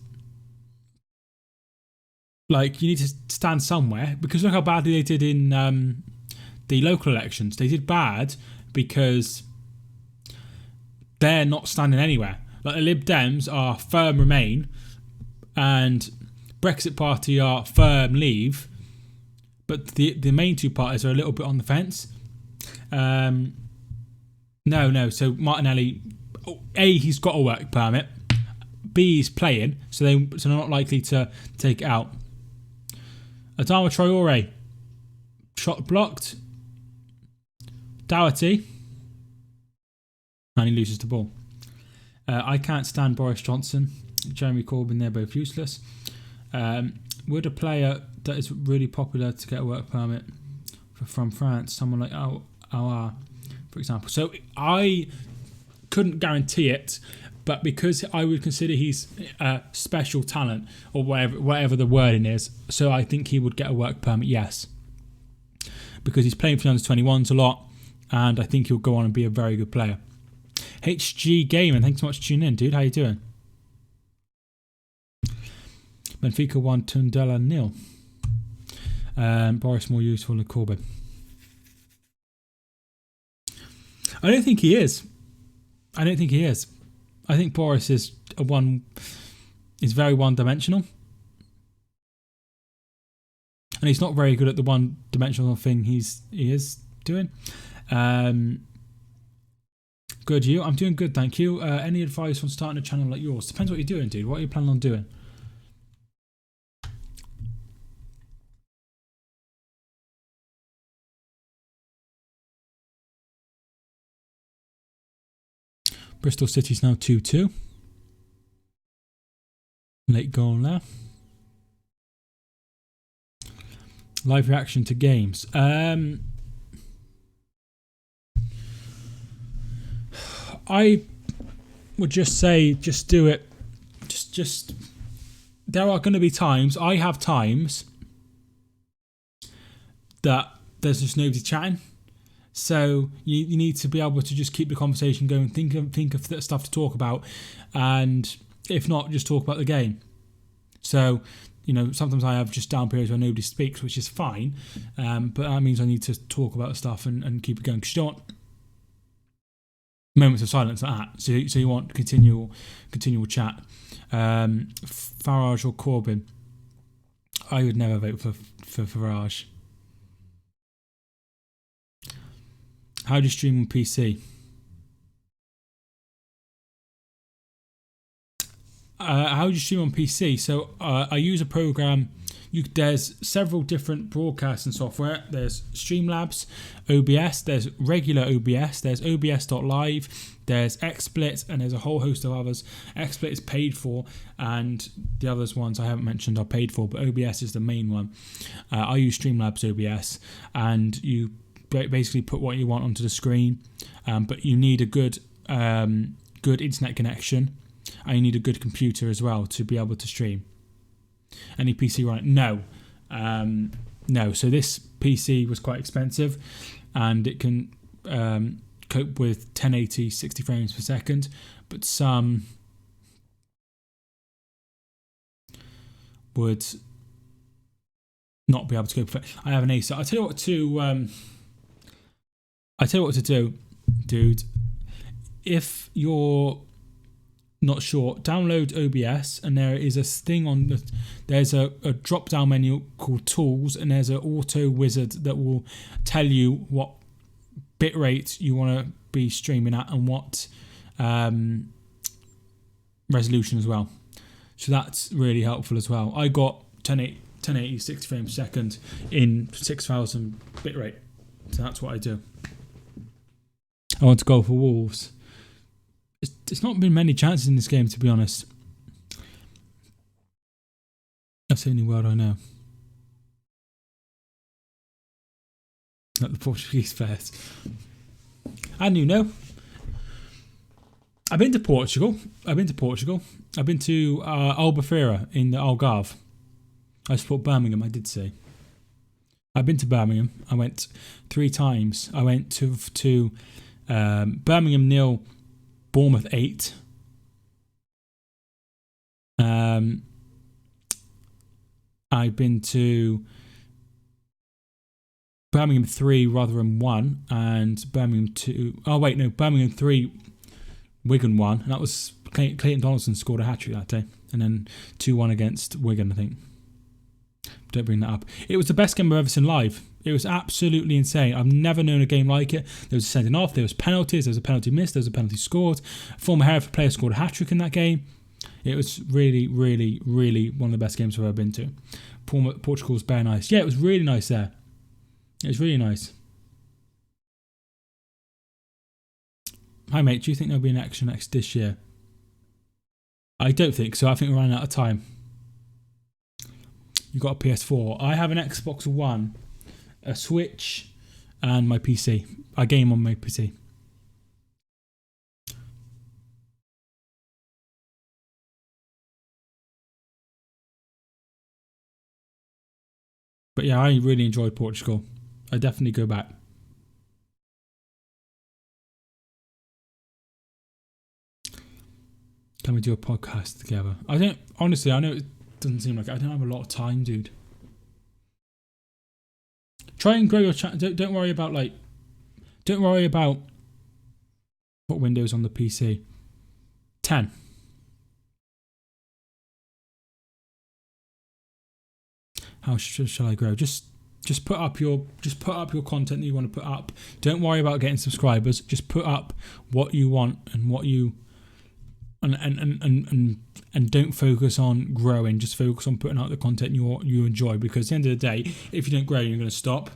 like, you need to stand somewhere. Because look how badly they did in the local elections. They did bad because they're not standing anywhere. Like, the Lib Dems are firm Remain, and Brexit Party are firm Leave. But the main two parties are a little bit on the fence. No. So Martinelli, A, he's got a work permit. B, he's playing, so they're not likely to take it out. Adama Traore, shot blocked. Doherty, and he loses the ball. I can't stand Boris Johnson. Jeremy Corbyn, they're both useless. Would a player that is really popular to get a work permit from France, someone like Aouar, for example? So I couldn't guarantee it, but because I would consider he's a special talent, or whatever the wording is, so I think he would get a work permit, yes. Because he's playing for the under-21s a lot, and I think he'll go on and be a very good player. HG Gaming, thanks so much for tuning in, dude. How you doing? Benfica 1, Tundela 0. Boris more useful than Corbyn. I don't think he is. I think Boris is very one-dimensional. And he's not very good at the one-dimensional thing he is doing. Good, you? I'm doing good, thank you. Any advice on starting a channel like yours? Depends what you're doing, dude. What are you planning on doing? Bristol City's now 2-2. Late goal there. Live reaction to games. I would just say, just do it. Just. There are going to be times. I have times that there's just nobody chatting. So you need to be able to just keep the conversation going, think of stuff to talk about, and if not, just talk about the game. So, sometimes I have just down periods where nobody speaks, which is fine, but that means I need to talk about stuff and keep it going. Because you don't want moments of silence like that. So you want continual chat. Farage or Corbyn? I would never vote for Farage. How do you stream on PC? How do you stream on PC? So I use a program. There's several different broadcasting software. There's Streamlabs, OBS, there's regular OBS, there's OBS.live, there's XSplit, and there's a whole host of others. XSplit is paid for, and the others ones I haven't mentioned are paid for, but OBS is the main one. I use Streamlabs OBS, and you basically put what you want onto the screen, but you need a good internet connection, and you need a good computer as well to be able to stream. Any PC run it? No. So this PC was quite expensive, and it can cope with 1080 60 frames per second, but some would not be able to cope with it. I have an Acer. I tell you what to do, dude. if you're not sure, download OBS, and there is a thing there's a drop down menu called Tools, and there's an auto wizard that will tell you what bitrate you want to be streaming at and what resolution as well. So that's really helpful as well. I got 1080 60 frames per second in 6000 bitrate, so that's what I do. I want to go for Wolves. It's not been many chances in this game, to be honest. That's the only word I know. Not the Portuguese players. And you know, I've been to Portugal. I've been to Albufeira in the Algarve. I support Birmingham, I did say. I've been to Birmingham. I went 3 times. I went to Birmingham 0, Bournemouth 8. I've been to Birmingham 3, Rotherham 1, and Birmingham 2. Oh wait, no, Birmingham 3, Wigan 1, and that was Clayton Donaldson scored a hat-trick that day, and then 2-1 against Wigan, I think. Don't bring that up. It was the best game I've ever seen live. It was absolutely insane. I've never known a game like it. There was a sending off, there was penalties, there was a penalty missed, there was a penalty scored. A former Hereford player scored a hat-trick in that game. It was really, really, really one of the best games I've ever been to. Portugal's very nice. Yeah, it was really nice there. It was really nice. Hi mate, do you think there'll be an extra this year? I don't think so. I think we're running out of time. You got a PS4. I have an Xbox One, a Switch, and my PC. I game on my PC. But yeah, I really enjoyed Portugal. I definitely go back. Can we do a podcast together? I know it doesn't seem like it. I don't have a lot of time, dude. Try and grow your channel. Don't worry about what Windows on the PC. 10. How shall I grow? Just put up your content that you want to put up. Don't worry about getting subscribers. Just put up what you want and what you and don't focus on growing. Just focus on putting out the content you enjoy, because at the end of the day, if you don't grow, you're going to stop.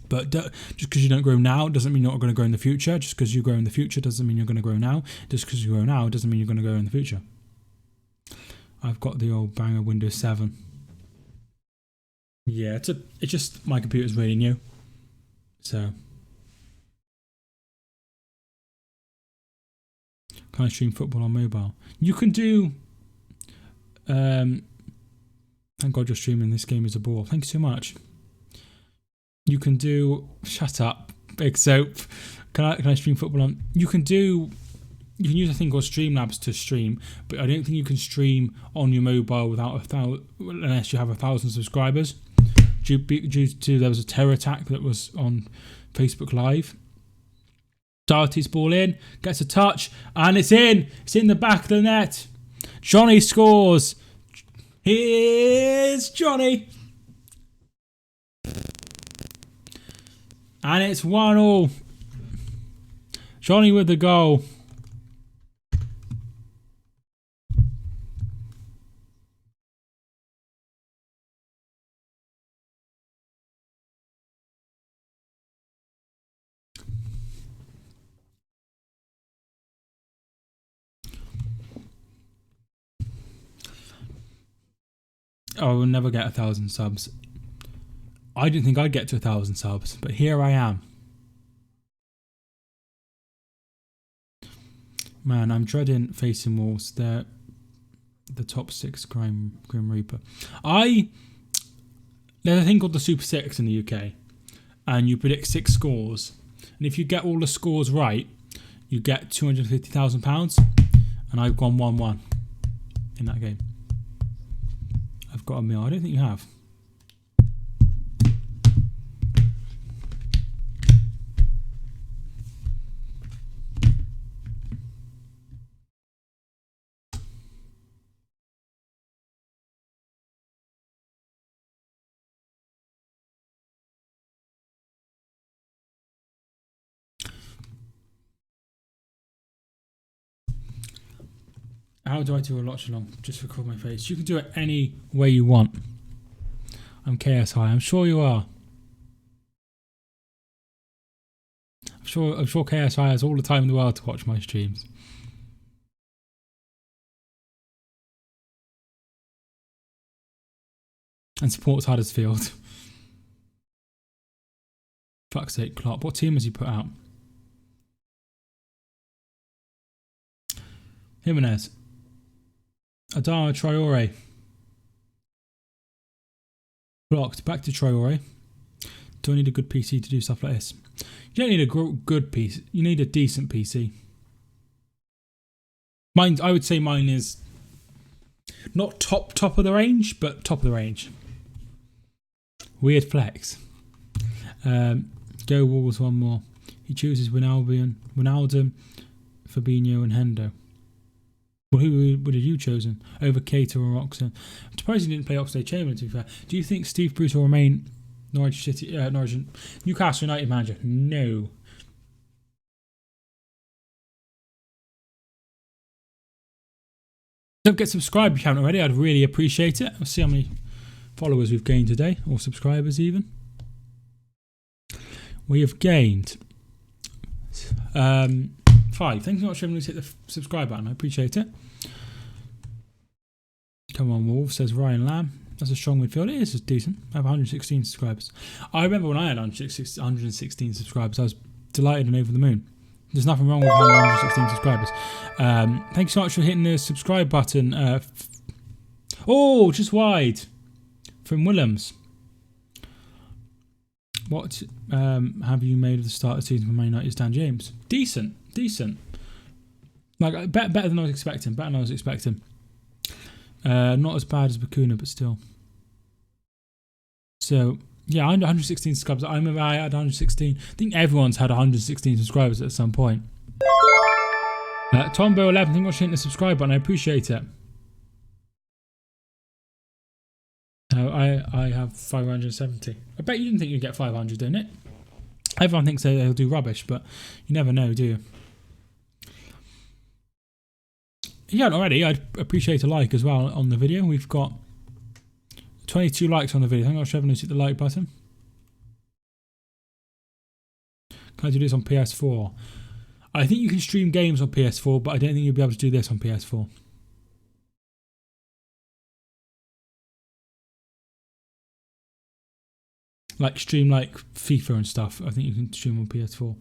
But just because you don't grow now doesn't mean you're not going to grow in the future. Just because you grow in the future doesn't mean you're going to grow now. Just because you grow now doesn't mean you're going to grow in the future. I've got the old banger Windows 7. Yeah, it's just my computer's really new. So can I stream football on mobile? You can do thank God you're streaming. This game is a bore. Thank you so much. You can do shut up, Big Soap. Can I stream football on? You can use a thing called Streamlabs to stream, but I don't think you can stream on your mobile without unless you have 1,000 subscribers. Due to there was a terror attack that was on Facebook Live. Doherty's ball in, gets a touch, and it's in. It's in the back of the net. Johnny scores. Here's Johnny. And it's 1-1. Johnny with the goal. I will never get 1,000 subs. I didn't think I'd get to 1,000 subs, but here I am. Man, I'm dreading facing Wolves. They're the top 6 Grim Reaper. There's a thing called the Super 6 in the UK, and you predict 6 scores, and if you get all the scores right, you get £250,000, and I've gone 1-1 in that game. I've got a meal. I don't think you have. How do I do a Watchalong? Just record my face. You can do it any way you want. I'm KSI. I'm sure you are. I'm sure KSI has all the time in the world to watch my streams. And supports Huddersfield. Fuck's sake, Klopp. What team has he put out? Jimenez. Adama Traore. Blocked. Back to Traore. Do I need a good PC to do stuff like this? You don't need a good PC. You need a decent PC. I would say mine is not top of the range, but top of the range. Weird flex. Go Wolves one more. He chooses Wijnaldum, Fabinho and Hendo. Well, who would have you chosen over Keita or Oxen? I'm surprised he didn't play Oxlade-Chamberlain, to be fair. Do you think Steve Bruce will remain Newcastle United manager? No. Don't get subscribed if you haven't already. I'd really appreciate it. Let's see how many followers we've gained today, or subscribers even. We have gained 5. Thank you so much for everyone who's hit the subscribe button. I appreciate it. Come on, Wolves, says Ryan Lamb. That's a strong midfield. It is decent. I have 116 subscribers. I remember when I had 116 subscribers, I was delighted and over the moon. There's nothing wrong with having 116 subscribers. Thank you so much for hitting the subscribe button. Just wide from Willems. What have you made of the start of the season for Man United's Dan James? Decent. Like better than I was expecting. Not as bad as Bakuna, but still. So yeah, 116 subscribers. I remember I had 116. I think everyone's had 116 subscribers at some point. Tombo11, thank you for hitting the subscribe button. I appreciate it. I have 570. I bet you didn't think you'd get 500, didn't it? Everyone thinks they'll do rubbish, but you never know, do you? If you haven't already, I'd appreciate a like as well on the video. We've got 22 likes on the video. Thank you for everyone who's hit the like button. Can I do this on PS4? I think you can stream games on PS4, but I don't think you'll be able to do this on PS4. Like stream like FIFA and stuff. I think you can stream on PS4.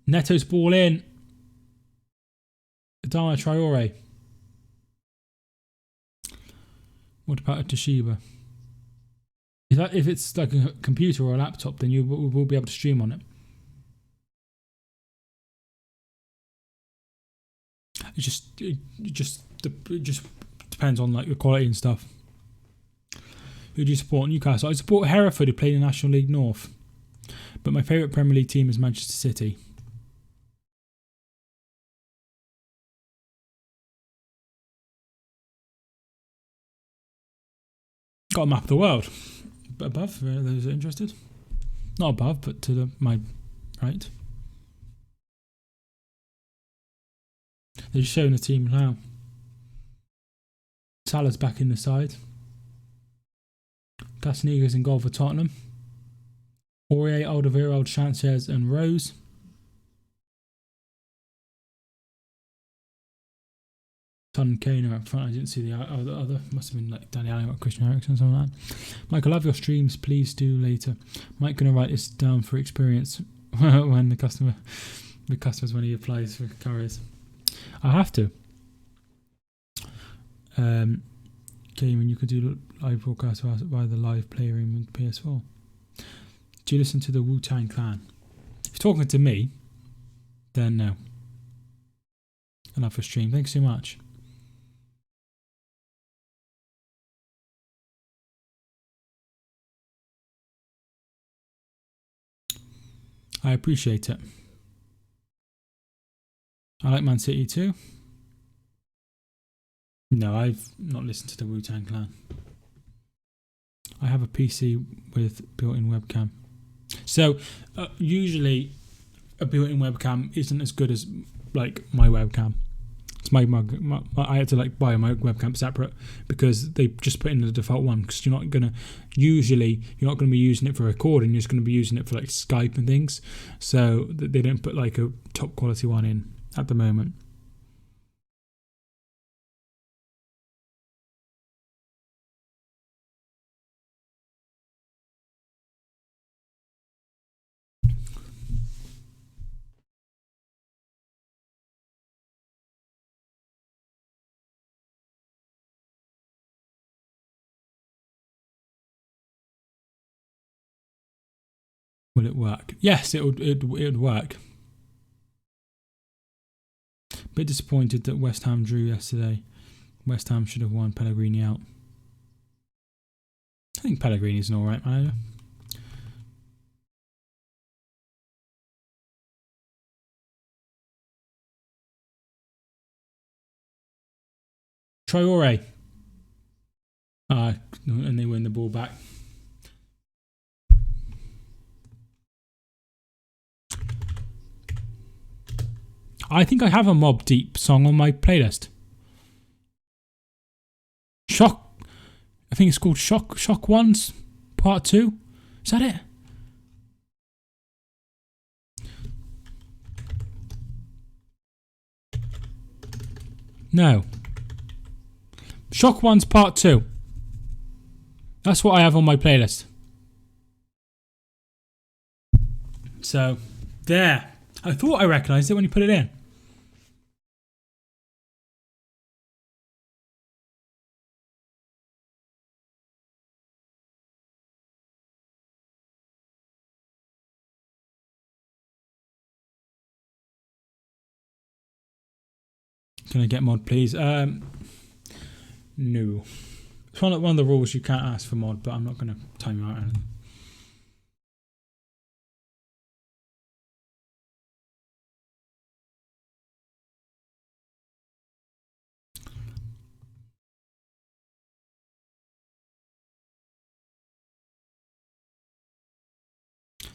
Neto's ball in. Adama Traore. What about a Toshiba? If it's like a computer or a laptop, then you will be able to stream on it. It just depends on like the quality and stuff. Who do you support? Newcastle. I support Hereford, who play in the National League North. But my favourite Premier League team is Manchester City. Got a map of the world. But above, for those who are interested. Not above, but to my right. They're just showing the team now. Salah's back in the side. Gasniga's in goal for Tottenham. Aurier, Alderweireld, Sanchez and Rose. Son Kane are up front. I didn't see the other. Must have been like Danny Allen or Christian Eriksen or something like that. Mike, I love your streams. Please do later. Mike gonna write this down for experience when the customers when he applies for carriers. I have to. Gaming, you could do live broadcast via the live play room and PS4. Do you listen to the Wu-Tang Clan? If you're talking to me, then no. Enough for stream. Thanks so much. I appreciate it. I like Man City too. No, I've not listened to the Wu-Tang Clan. I have a PC with built-in webcam. So, usually a built-in webcam isn't as good as like my webcam. So I had to like buy my webcam separate because they just put in the default one, because you're not going to be using it for recording, you're just going to be using it for like Skype and things. So they don't put like a top quality one in at the moment. Will it work? Yes, it would work. Bit disappointed that West Ham drew yesterday. West Ham should have won. Pellegrini out. I think Pellegrini's an alright manager. Traore. And they win the ball back. I think I have a Mob Deep song on my playlist. Shock. I think it's called Shock Ones Part 2. Is that it? No. Shock Ones Part 2. That's what I have on my playlist. So, there. I thought I recognised it when you put it in. Can I get mod, please? No. It's one of the rules you can't ask for mod, but I'm not going to time you out or anything.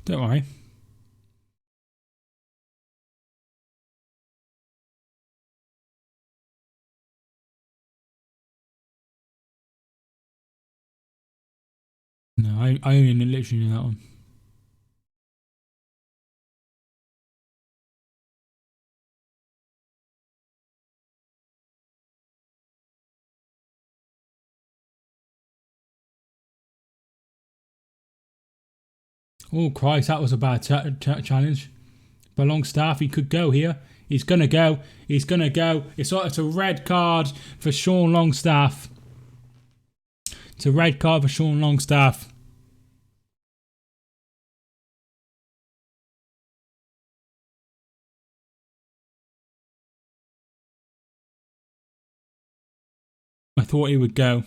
Don't worry. No, I only literally knew that one. Oh Christ, that was a bad challenge. But Longstaff, he could go here. He's gonna go. He's gonna go. It's a red card for Sean Longstaff. It's a red card for Sean Longstaff. I thought he would go.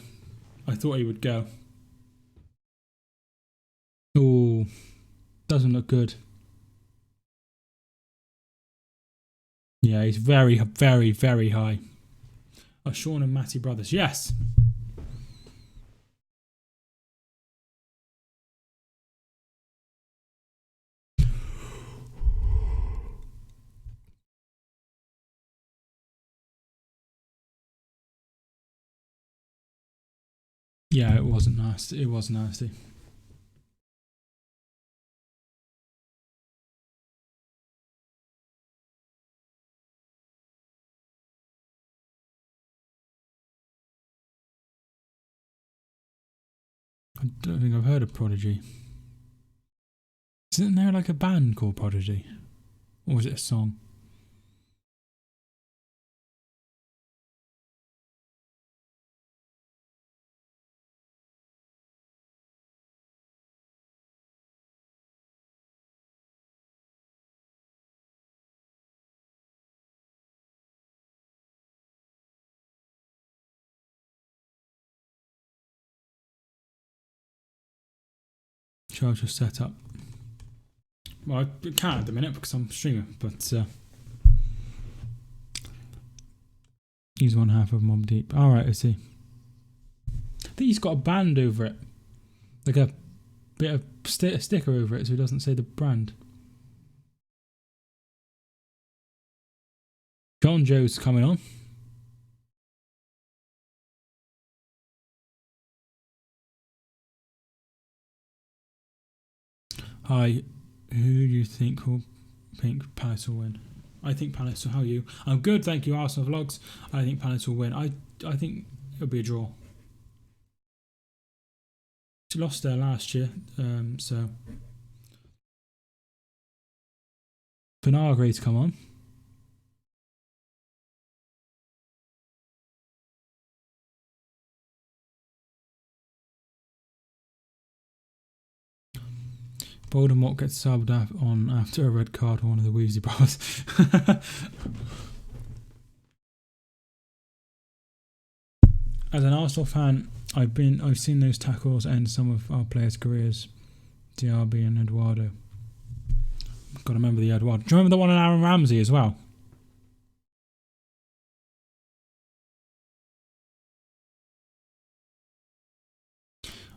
Oh, doesn't look good. Yeah, he's very, very, very high. Oh, Sean and Matty brothers. Yes. Yeah, it wasn't nasty. It was nasty. I don't think I've heard of Prodigy. Isn't there like a band called Prodigy? Or was it a song? Charger set up. Well, I can't at the minute because I'm streaming, but he's one half of Mob Deep. Alright, I see. I think he's got a band over it. Like a bit of sticker over it so he doesn't say the brand. John Joe's coming on. Hi, who do you think will think Palace will win? I think Palace. So how are you? I'm good, thank you. Arsenal vlogs. I think Palace will win. I think it'll be a draw. She lost there last year, so Vinagre to come on. Voldemort gets subbed on after a red card for one of the Weasley brothers. As an Arsenal fan, I've seen those tackles end some of our players' careers. Diaby and Eduardo. Got to remember the Eduardo. Do you remember the one on Aaron Ramsey as well?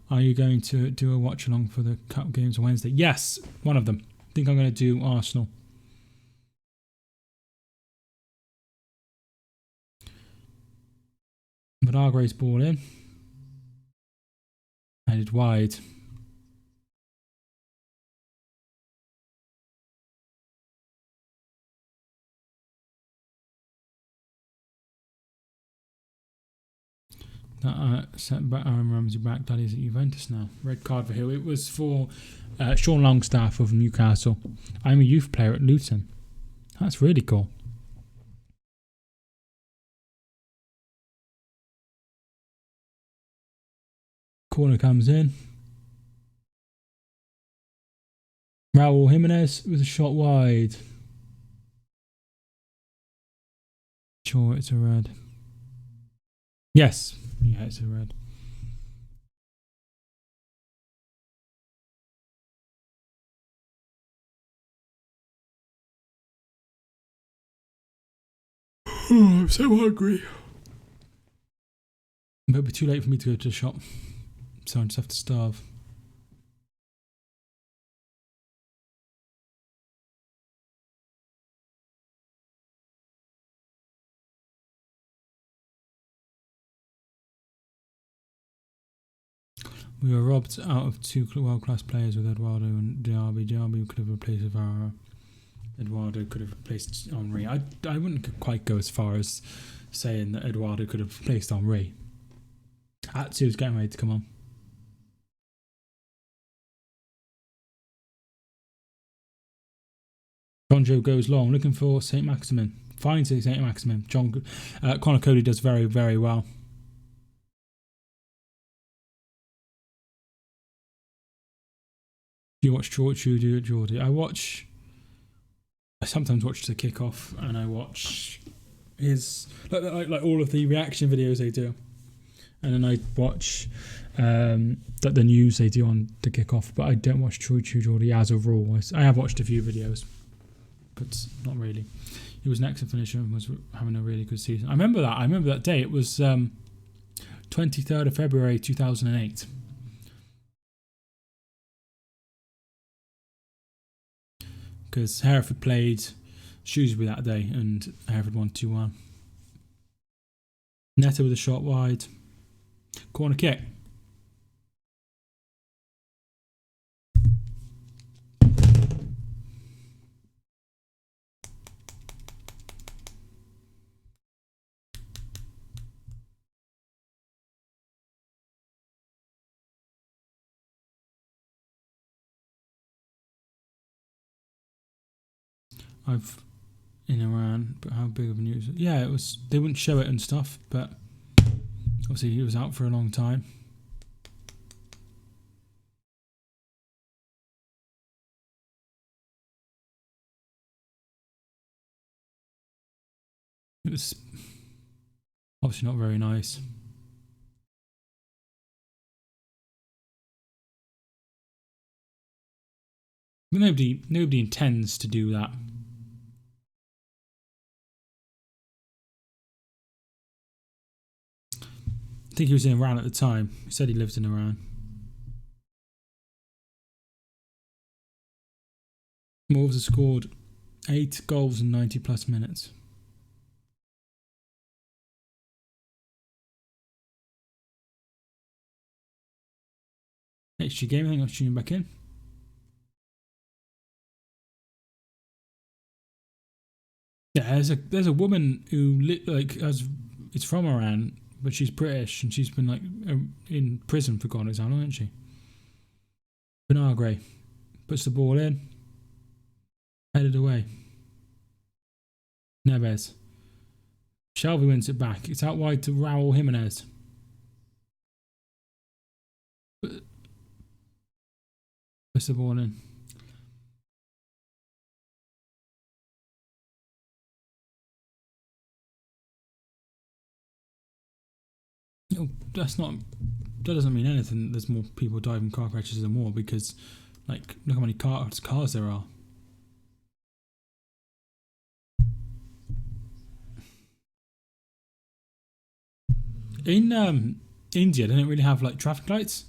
Are you going to do a watch along for the cup games on Wednesday? Yes, one of them. I think I'm going to do Arsenal. Vinagre's ball in. Headed wide. That sent Aaron Ramsey back. That is at Juventus now. Red card for who? It was for Sean Longstaff of Newcastle. I'm a youth player at Luton. That's really cool. Corner comes in. Raul Jimenez with a shot wide. Sure, it's a red. Yes. Yeah, it's a red. Oh, I'm so hungry. But it'll be too late for me to go to the shop, so I just have to starve. We were robbed out of two world-class players with Eduardo and Diaby. Diaby could have replaced Vara. Eduardo could have replaced Henri. I wouldn't quite go as far as saying that Eduardo could have replaced Henri. Atsu's getting ready to come on. Jonjo goes long, looking for St. Maximin. Finds St. Maximin. Connor Cody does very, very well. Do you watch Geordie? I sometimes watch the kickoff, and I watch his like all of the reaction videos they do, and then I watch the news they do on the kickoff. But I don't watch Geordie as a rule. I have watched a few videos, but not really. He was an excellent finisher and was having a really good season. I remember that day. It was 23rd of February 2008. Because Hereford played Shrewsbury that day and Hereford won 2-1. Neto with a shot wide. Corner kick. I've in Iran, but how big of a news? Yeah, it was. They wouldn't show it and stuff, but obviously he was out for a long time. It was obviously not very nice. But nobody intends to do that. I think he was in Iran at the time. He said he lived in Iran. Wolves have scored 8 goals in 90 plus minutes. HG Gaming, I'll tune back in. Yeah, there's a woman who it's from Iran, but she's British and she's been like in prison for God knows how long, hasn't she? Benagre puts the ball in, headed away. Neves. Shelby wins it back. It's out wide to Raul Jimenez. Puts the ball in. No, that's not. That doesn't mean anything. There's more people dying in car crashes than more because, like, look how many cars there are. In India, they don't really have like traffic lights,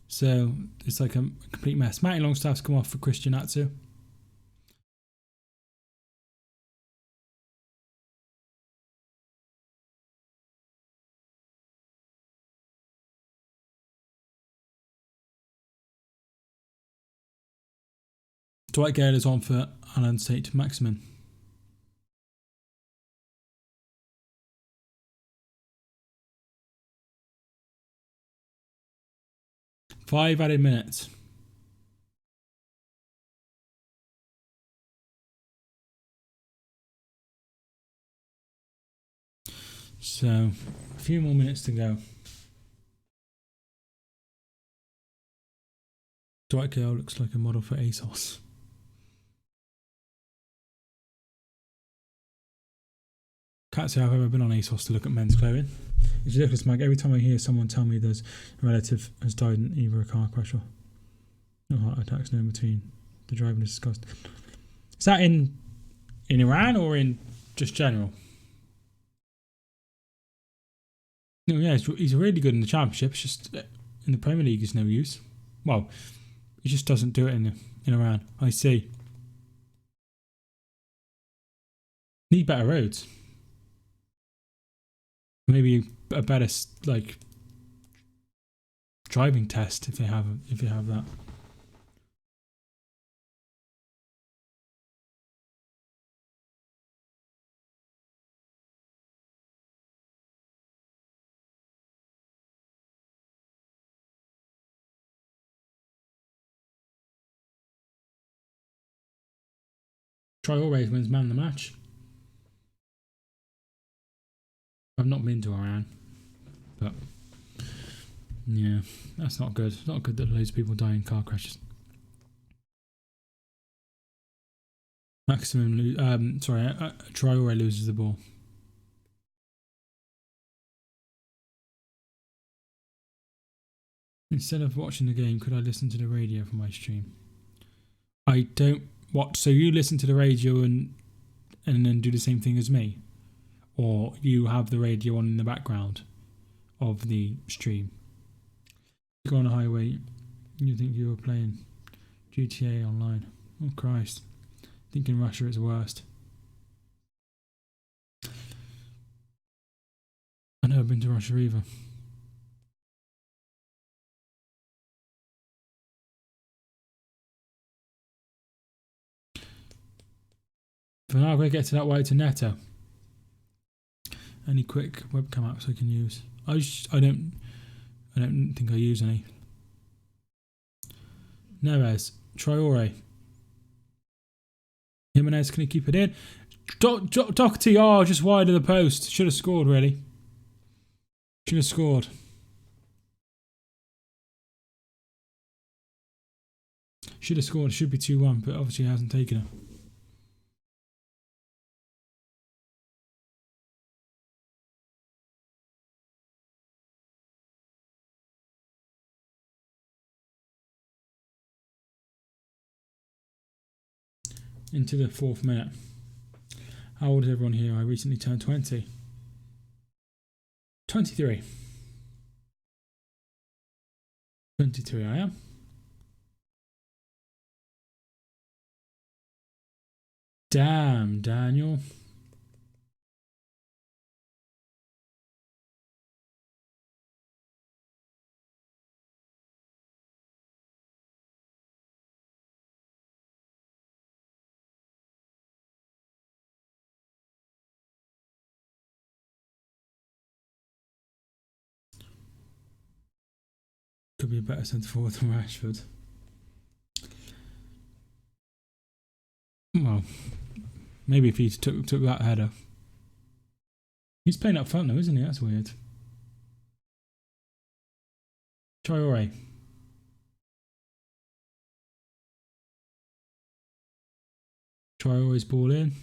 so it's like a complete mess. Matty Longstaff's come off for Christian Atsu. Dwight Gale is on for Alan St. Maximin. Five added minutes. So, a few more minutes to go. Dwight Gale looks like a model for ASOS. Can't say I've ever been on ASOS to look at men's clothing. It's ridiculous, Mike. Every time I hear someone tell me there's a relative has died in either a car crash or no heart attacks, no in between, the driving is discussed. Is that in Iran or in just general? No, yeah, he's really good in the Championship. It's just in the Premier League, he's no use. Well, he just doesn't do it in Iran. I see. Need better roads. Maybe a better like driving test if you have that. Traore wins man of the match. I've not been to Iran, but yeah, that's not good. It's not good that loads of people die in car crashes. Traore loses the ball. Instead of watching the game, could I listen to the radio for my stream? I don't watch. So you listen to the radio and then do the same thing as me, or you have the radio on in the background of the stream. You go on a highway, you think you were playing GTA online. Oh Christ! I think in Russia it's worst. I've never been to Russia either. For now, I'm going to get to that way to Neto. Any quick webcam apps I can use? I don't think I use any. Neves, Traore, Jimenez, can he keep it in? Doherty, just wide of the post. Should have scored, really. Should have scored. Should have scored. Should be 2-1, but obviously hasn't taken it. Into the 4th minute. How old is everyone here? I recently turned 20. 23. 23 I am. Damn, Daniel. Could be a better centre forward than Rashford. Well, maybe if he took that header. He's playing up front though, isn't he? That's weird. Traore. Traore's ball in.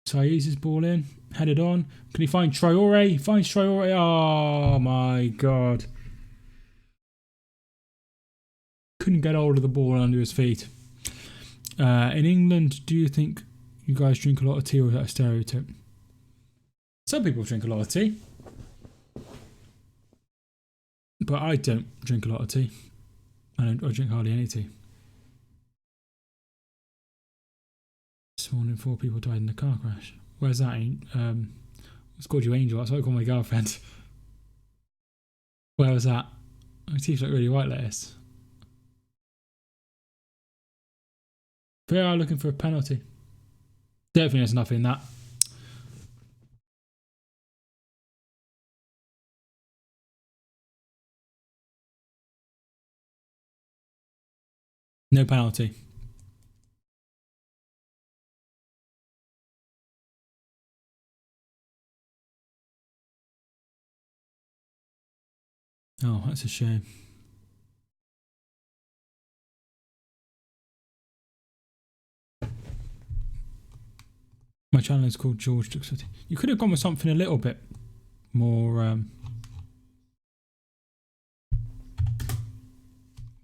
Saiz's ball in. Headed on. Can he find Traore? He finds Traore. Oh my god. Couldn't get hold of the ball under his feet. In England, do you think you guys drink a lot of tea, or is that a stereotype? Some people drink a lot of tea. But I don't drink a lot of tea. I drink hardly any tea. This morning, 4 people died in a car crash. Where's that? It's called you Angel. That's what I call my girlfriend. Where was that? My teeth look really white like this. They are looking for a penalty. Definitely there's nothing in that. No penalty. Oh, that's a shame. My channel is called George Duxford. You could have gone with something a little bit more.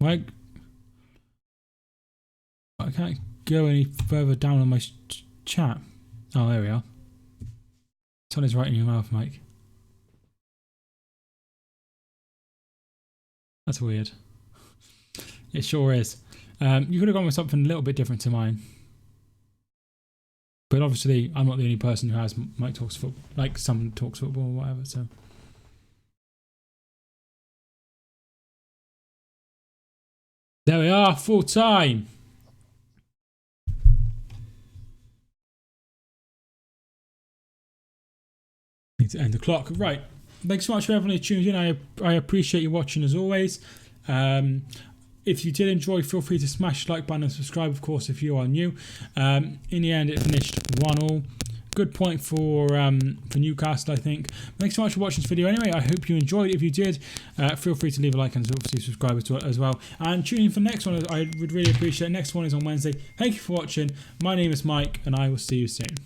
Like, I can't go any further down on my chat. Oh, there we are. Someone's right in your mouth, Mike. That's weird. It sure is. You could have gone with something a little bit different to mine. But obviously, I'm not the only person who has Mike Talks Football. Like, someone talks football or whatever, so. There we are, full time. Need to end the clock. Right. Thanks so much for everyone who tuned in. I appreciate you watching as always. If you did enjoy, feel free to smash the like button and subscribe, of course, if you are new. In the end, it finished 1-1. Good point for Newcastle, I think. Thanks so much for watching this video anyway. I hope you enjoyed. If you did, feel free to leave a like and obviously subscribe as well. And tune in for the next one. I would really appreciate it. Next one is on Wednesday. Thank you for watching. My name is Mike, and I will see you soon.